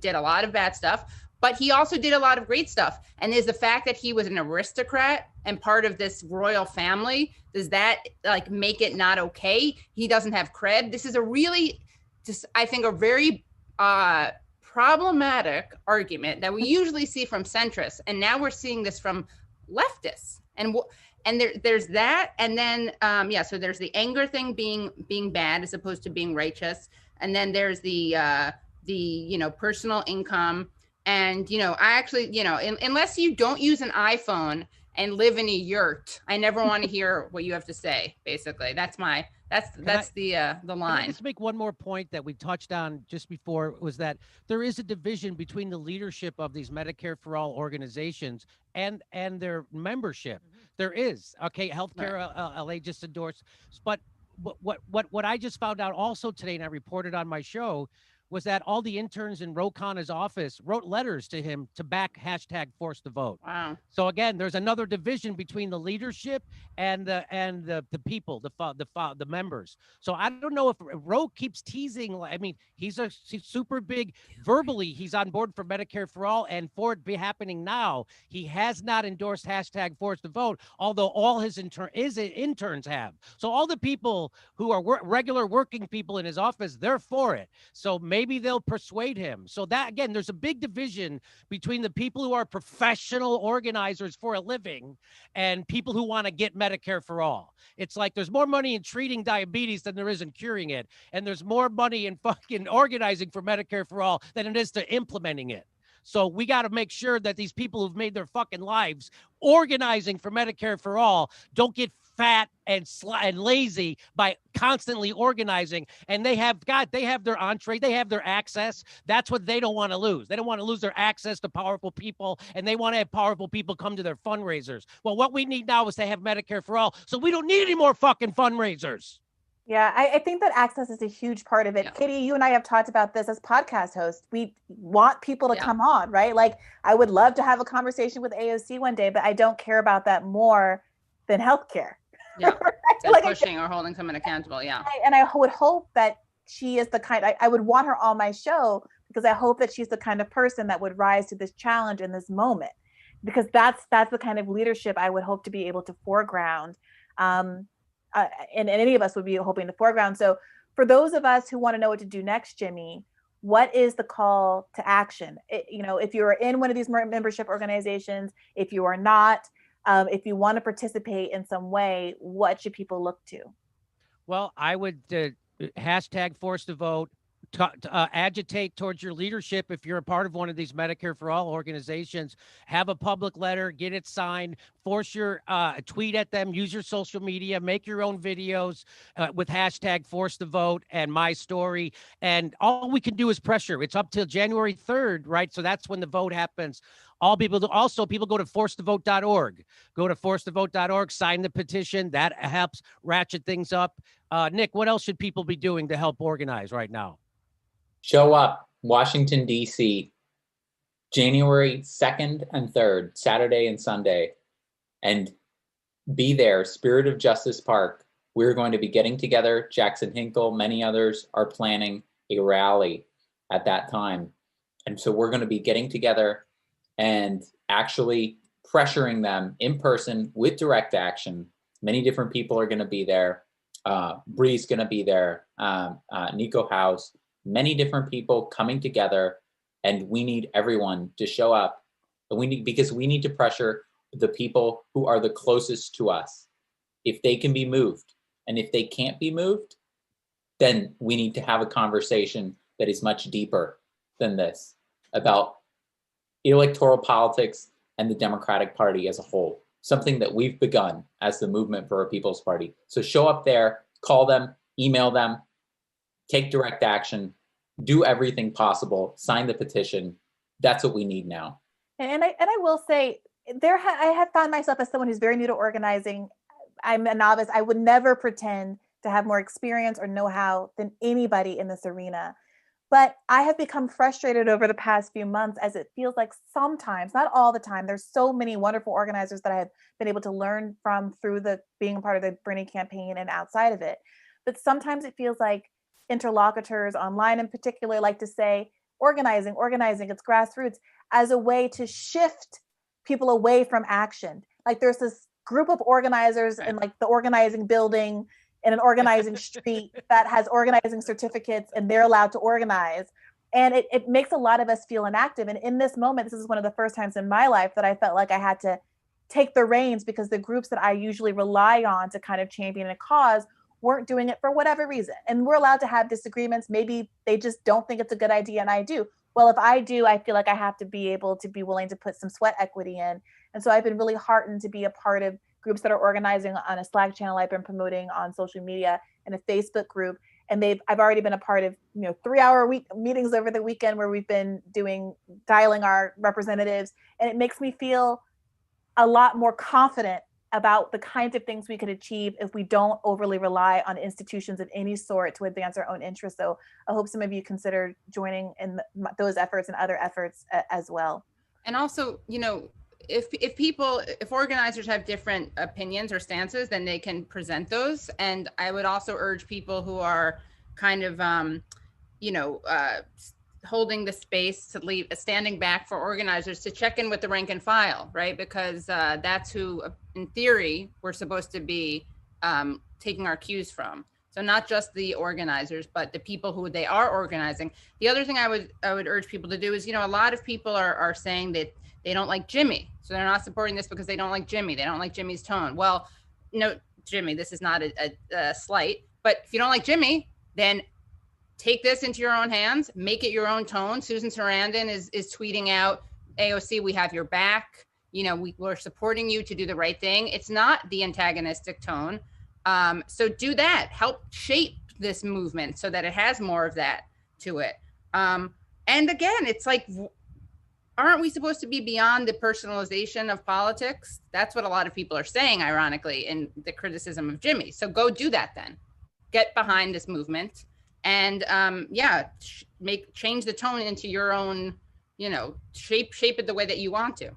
did a lot of bad stuff, but he also did a lot of great stuff. And is the fact that he was an aristocrat and part of this royal family, does that like make it not okay? He doesn't have cred. This is a really, I think, a very problematic argument that we usually see from centrists. And now we're seeing this from leftists. And there's that. And then, so there's the anger thing being bad as opposed to being righteous. And then there's the personal income. And, you know, I actually, you know, unless you don't use an iPhone and live in a yurt, I never want to hear what you have to say. Basically, that's the line. Let's make one more point that we touched on just before, was that there is a division between the leadership of these Medicare for All organizations and their membership. There is. Okay, Healthcare LA just endorsed. But what I just found out also today, and I reported on my show, was that all the interns in Ro Khanna's office wrote letters to him to back #Force the Vote. Wow. So again, there's another division between the leadership and the people, the members. So I don't know if Ro keeps teasing. I mean, he's super big verbally. He's on board for Medicare for All, and for it be happening now, he has not endorsed #Force the Vote, although all his interns have. So all the people who are regular working people in his office, they're for it. So maybe they'll persuade him. So that, again, there's a big division between the people who are professional organizers for a living and people who want to get Medicare for all. It's like there's more money in treating diabetes than there is in curing it. And there's more money in fucking organizing for Medicare for all than it is to implementing it. So we got to make sure that these people who've made their fucking lives organizing for Medicare for all don't get fat and lazy by constantly organizing. And they have their entree, they have their access. That's what they don't want to lose. They don't want to lose their access to powerful people, and they want to have powerful people come to their fundraisers. Well, what we need now is to have Medicare for all, so we don't need any more fucking fundraisers. Yeah, I think that access is a huge part of it. Yeah. Katie, you and I have talked about this as podcast hosts. We want people to come on, right? Like, I would love to have a conversation with AOC one day, but I don't care about that more than healthcare. Yeah, right? like pushing or holding someone accountable. Yeah, and I would hope that she is the kind. I would want her on my show because I hope that she's the kind of person that would rise to this challenge in this moment, because that's the kind of leadership I would hope to be able to foreground. And any of us would be hoping to foreground. So for those of us who want to know what to do next, Jimmy, what is the call to action? If you're in one of these membership organizations, if you are not, if you want to participate in some way, what should people look to? Well, I would #Force the Vote. agitate towards your leadership. If you're a part of one of these Medicare for All organizations, have a public letter, get it signed, force your tweet at them, use your social media, make your own videos with hashtag force the vote and my story. And all we can do is pressure. It's up till January 3rd, right? So that's when the vote happens. People go to forcethevote.org. Go to forcethevote.org, sign the petition. That helps ratchet things up. Nick, what else should people be doing to help organize right now? Show up, Washington, D.C., January 2nd and 3rd, Saturday and Sunday, and be there, Spirit of Justice Park. We're going to be getting together. Jackson Hinkle, many others are planning a rally at that time. And so we're going to be getting together and actually pressuring them in person with direct action. Many different people are going to be there. Bree's going to be there, Nico House, many different people coming together, and we need everyone to show up. Because we need to pressure the people who are the closest to us. If they can be moved, and if they can't be moved, then we need to have a conversation that is much deeper than this about electoral politics and the Democratic Party as a whole. Something that we've begun as the Movement for a People's Party. So show up there, call them, email them, take direct action, do everything possible, sign the petition. That's what we need now. And I will say, I have found myself as someone who's very new to organizing. I'm a novice. I would never pretend to have more experience or know-how than anybody in this arena. But I have become frustrated over the past few months, as it feels like sometimes, not all the time, there's so many wonderful organizers that I have been able to learn from through being a part of the Bernie campaign and outside of it. But sometimes it feels like interlocutors online in particular like to say, organizing, it's grassroots, as a way to shift people away from action. Like there's this group of organizers in like the organizing building in an organizing street that has organizing certificates, and they're allowed to organize. And it makes a lot of us feel inactive. And in this moment, this is one of the first times in my life that I felt like I had to take the reins, because the groups that I usually rely on to kind of champion a cause weren't doing it for whatever reason. And we're allowed to have disagreements. Maybe they just don't think it's a good idea, and I do. Well, if I do, I feel like I have to be able to be willing to put some sweat equity in. And so I've been really heartened to be a part of groups that are organizing on a Slack channel I've been promoting on social media, and a Facebook group. And I've already been a part of 3-hour meetings over the weekend where we've been dialing our representatives. And it makes me feel a lot more confident about the kinds of things we could achieve if we don't overly rely on institutions of any sort to advance our own interests. So I hope some of you consider joining in those efforts and other efforts as well. And also, if organizers have different opinions or stances, then they can present those. And I would also urge people who are kind of, holding the space to standing back for organizers to check in with the rank and file, right? Because that's who, in theory, we're supposed to be taking our cues from. So not just the organizers, but the people who they are organizing. The other thing I would urge people to do is, a lot of people are saying that they don't like Jimmy. So they're not supporting this because they don't like Jimmy. They don't like Jimmy's tone. Well, no, Jimmy, this is not a slight, but if you don't like Jimmy, then take this into your own hands, make it your own tone. Susan Sarandon is tweeting out, AOC, we have your back. We're supporting you to do the right thing. It's not the antagonistic tone. So do that, help shape this movement so that it has more of that to it. And again, it's like, aren't we supposed to be beyond the personalization of politics? That's what a lot of people are saying, ironically, in the criticism of Jimmy. So go do that then. Get behind this movement and change the tone into your own, shape it the way that you want to.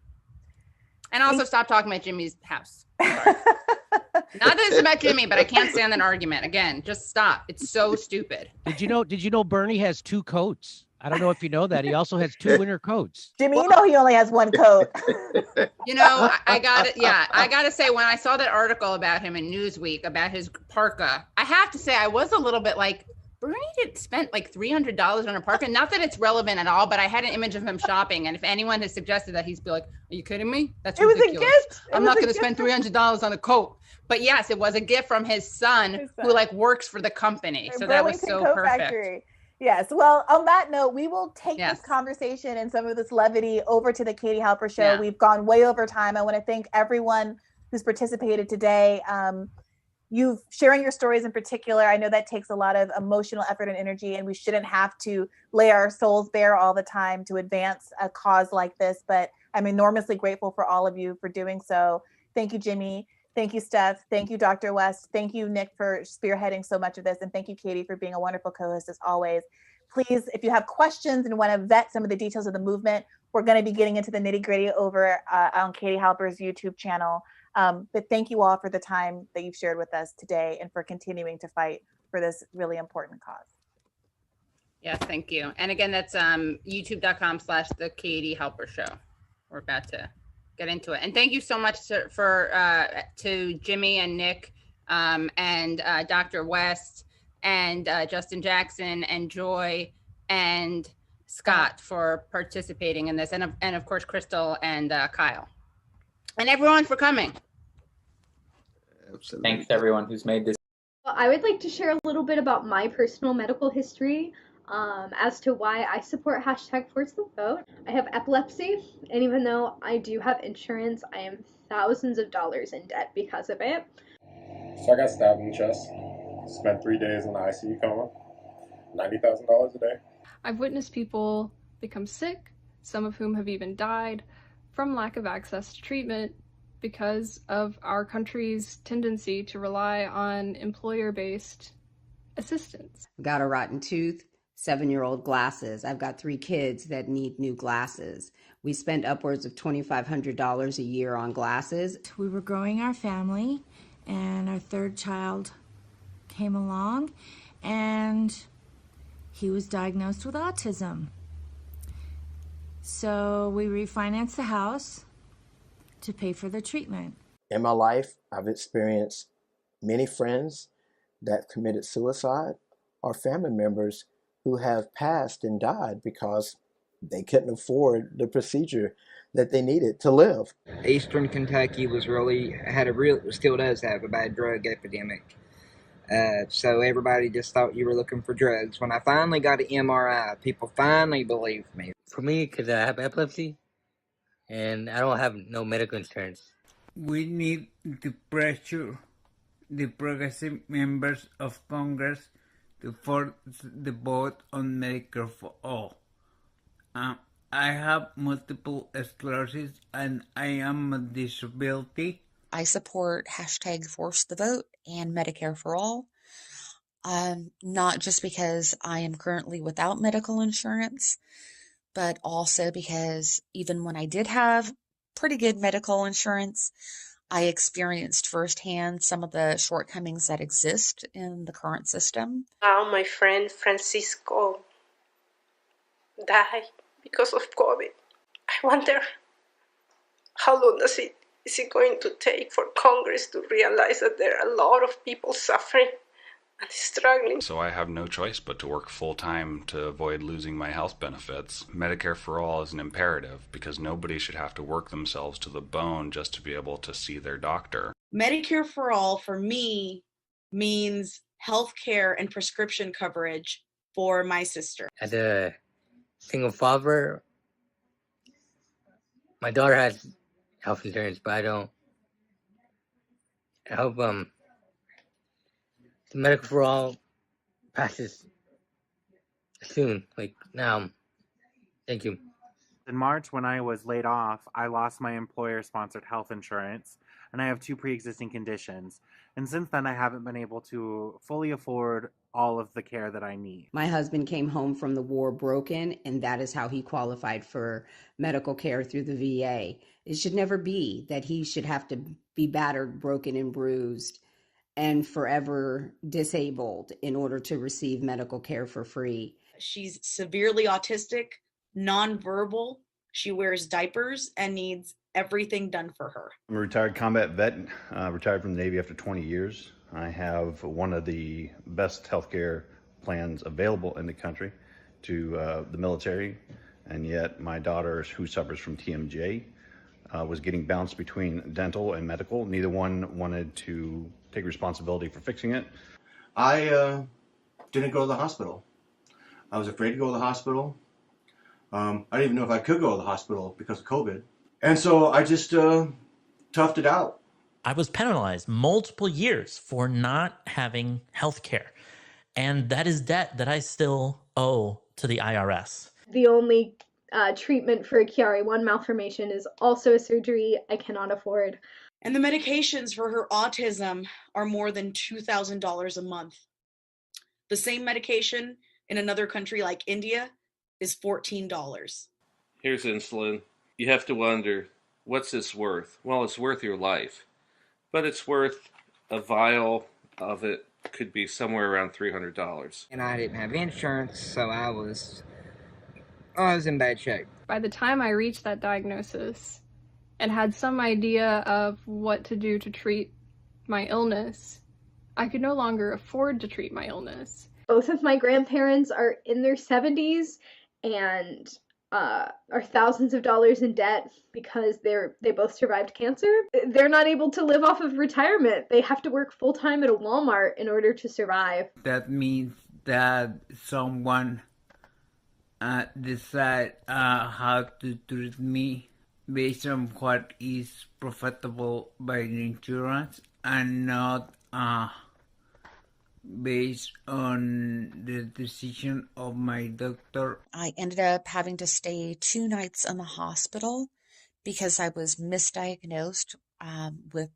And also stop talking about Jimmy's house. Sorry. Not that it's about Jimmy, but I can't stand that argument. Again, just stop. It's so stupid. Did you know Bernie has 2 coats? I don't know if you know that. He also has 2 winter coats. Jimmy, he only has 1 coat. I got to say, when I saw that article about him in Newsweek about his parka, I have to say I was a little bit like, Bernie spent like $300 on a parka. Not that it's relevant at all, but I had an image of him shopping. And if anyone has suggested that, he'd be like, are you kidding me? That's ridiculous. It was a gift. I'm not going to spend $300 on a coat. But yes, it was a gift from his son who works for the company. So that was so perfect. Factory. Yes. Well, on that note, we will take this conversation and some of this levity over to the Katie Halper Show. We've gone way over time. I want to thank everyone who's participated today. You've sharing your stories in particular. I know that takes a lot of emotional effort and energy, and we shouldn't have to lay our souls bare all the time to advance a cause like this. But I'm enormously grateful for all of you for doing so. Thank you, Jimmy. Thank you, Steph. Thank you, Dr. West. Thank you, Nick, for spearheading so much of this. And thank you, Katie, for being a wonderful co-host as always. Please, if you have questions and want to vet some of the details of the movement, we're going to be getting into the nitty-gritty over on Katie Halper's YouTube channel. But thank you all for the time that you've shared with us today and for continuing to fight for this really important cause. Yes, thank you. And again, that's youtube.com/The Katie Halper Show. We're about to get into it. And thank you so much to Jimmy and Nick and Dr. West and Justin Jackson and Joy and Scott for participating in this. And of course, Crystal and Kyle. And everyone for coming. Absolutely. Thanks to everyone who's made this. Well, I would like to share a little bit about my personal medical history as to why I support #ForceTheVote. I have epilepsy, and even though I do have insurance, I am thousands of dollars in debt because of it. So I got stabbed in the chest, spent 3 days in the ICU coma, $90,000 a day. I've witnessed people become sick, some of whom have even died from lack of access to treatment because of our country's tendency to rely on employer-based assistance. I've got a rotten tooth, 7-year-old glasses. I've got 3 kids that need new glasses. We spend upwards of $2,500 a year on glasses. We were growing our family, and our 3rd child came along, and he was diagnosed with autism. So we refinanced the house to pay for the treatment. In my life, I've experienced many friends that committed suicide or family members who have passed and died because they couldn't afford the procedure that they needed to live. Eastern Kentucky still does have a bad drug epidemic. So everybody just thought you were looking for drugs. When I finally got an MRI, people finally believed me. For me, because I have epilepsy, and I don't have no medical insurance. We need to pressure the progressive members of Congress to force the vote on Medicare for all. I have multiple sclerosis and I am a disability. I support #ForceTheVote and Medicare for all. Not just because I am currently without medical insurance, but also because even when I did have pretty good medical insurance, I experienced firsthand some of the shortcomings that exist in the current system. Now my friend Francisco died because of COVID. I wonder how long is it going to take for Congress to realize that there are a lot of people suffering and struggling. So I have no choice but to work full-time to avoid losing my health benefits. Medicare for all is an imperative because nobody should have to work themselves to the bone just to be able to see their doctor. Medicare for all for me means health care and prescription coverage for my sister. As a single father, my daughter has health insurance, but I don't. I hope the Medicare for all passes soon, like now. Thank you. In March, when I was laid off, I lost my employer-sponsored health insurance, and I have 2 pre-existing conditions. And since then, I haven't been able to fully afford all of the care that I need. My husband came home from the war broken, and that is how he qualified for medical care through the VA. It should never be that he should have to be battered, broken, and bruised and forever disabled in order to receive medical care for free. She's severely autistic, nonverbal. She wears diapers and needs everything done for her. I'm a retired combat vet, retired from the Navy after 20 years. I have one of the best healthcare plans available in the country to the military, and yet my daughter, who suffers from TMJ, was getting bounced between dental and medical. Neither one wanted to take responsibility for fixing it. I didn't go to the hospital. I was afraid to go to the hospital. I didn't even know if I could go to the hospital because of COVID. And so I just toughed it out. I was penalized multiple years for not having health care. And that is debt that I still owe to the IRS. The only treatment for a Chiari-1 malformation is also a surgery I cannot afford. And the medications for her autism are more than $2,000 a month. The same medication in another country like India is $14. Here's insulin. You have to wonder, what's this worth? Well, it's worth your life. But it's worth a vial of it could be somewhere around $300. And I didn't have insurance, so I was in bad shape. By the time I reached that diagnosis and had some idea of what to do to treat my illness, I could no longer afford to treat my illness. Both of my grandparents are in their 70s and are thousands of dollars in debt because they both survived cancer. They're not able to live off of retirement. They have to work full-time at a Walmart in order to survive. That means that someone decide how to treat me based on what is profitable by the insurance and not based on the decision of my doctor. I ended up having to stay 2 nights in the hospital because I was misdiagnosed with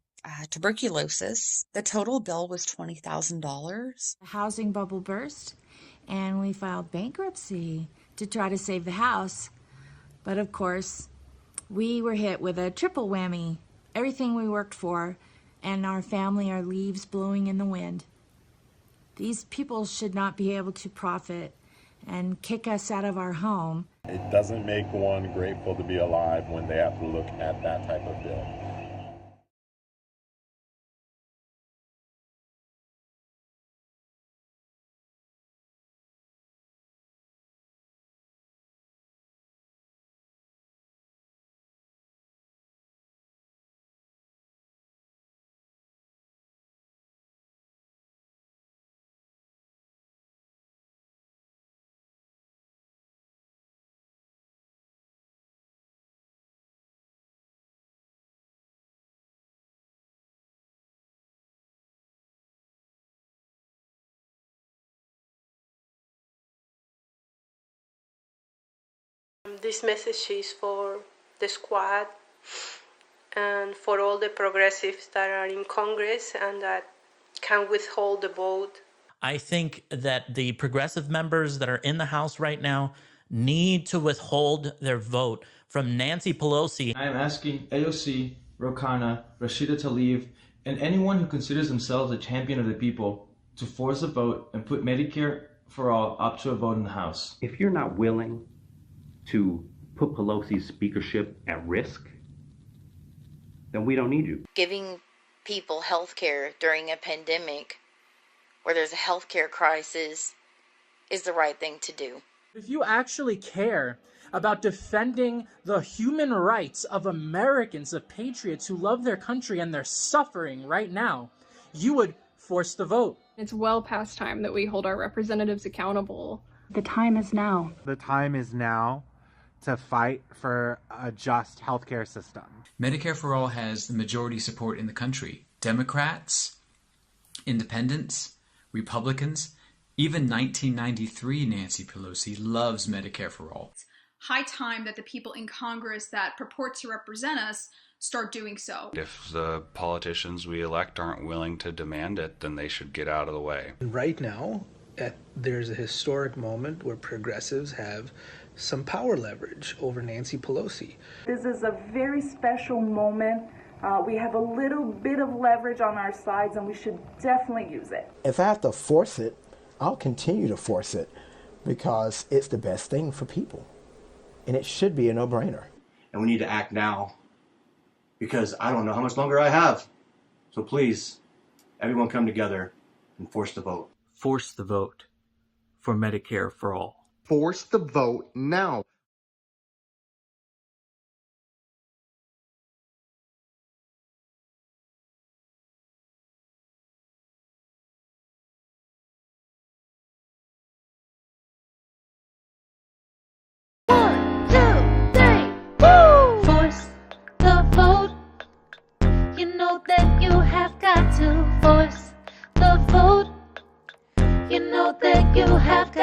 tuberculosis. The total bill was $20,000. The housing bubble burst, and we filed bankruptcy to try to save the house. But of course, we were hit with a triple whammy. Everything we worked for, and our family are leaves blowing in the wind. These people should not be able to profit and kick us out of our home. It doesn't make one grateful to be alive when they have to look at that type of bill. This message is for the squad and for all the progressives that are in Congress and that can withhold the vote. I think that the progressive members that are in the House right now need to withhold their vote from Nancy Pelosi. I am asking AOC, Rokana, Rashida Talib, and anyone who considers themselves a champion of the people to force a vote and put Medicare for all up to a vote in the House. If you're not willing to put Pelosi's speakership at risk, then we don't need you. Giving people health care during a pandemic where there's a healthcare crisis is the right thing to do. If you actually care about defending the human rights of Americans, of patriots who love their country and they're suffering right now, you would force the vote. It's well past time that we hold our representatives accountable. The time is now. The time is now to fight for a just healthcare system. Medicare for All has the majority support in the country. Democrats, independents, Republicans, even 1993 Nancy Pelosi loves Medicare for All. It's high time that the people in Congress that purport to represent us start doing so. If the politicians we elect aren't willing to demand it, then they should get out of the way. Right now, there's a historic moment where progressives have some power leverage over Nancy Pelosi. This is a very special moment. We have a little bit of leverage on our sides and we should definitely use it. If I have to force it, I'll continue to force it because it's the best thing for people. And it should be a no-brainer. And we need to act now because I don't know how much longer I have. So please, everyone come together and force the vote. Force the vote for Medicare for all. Force the vote now. health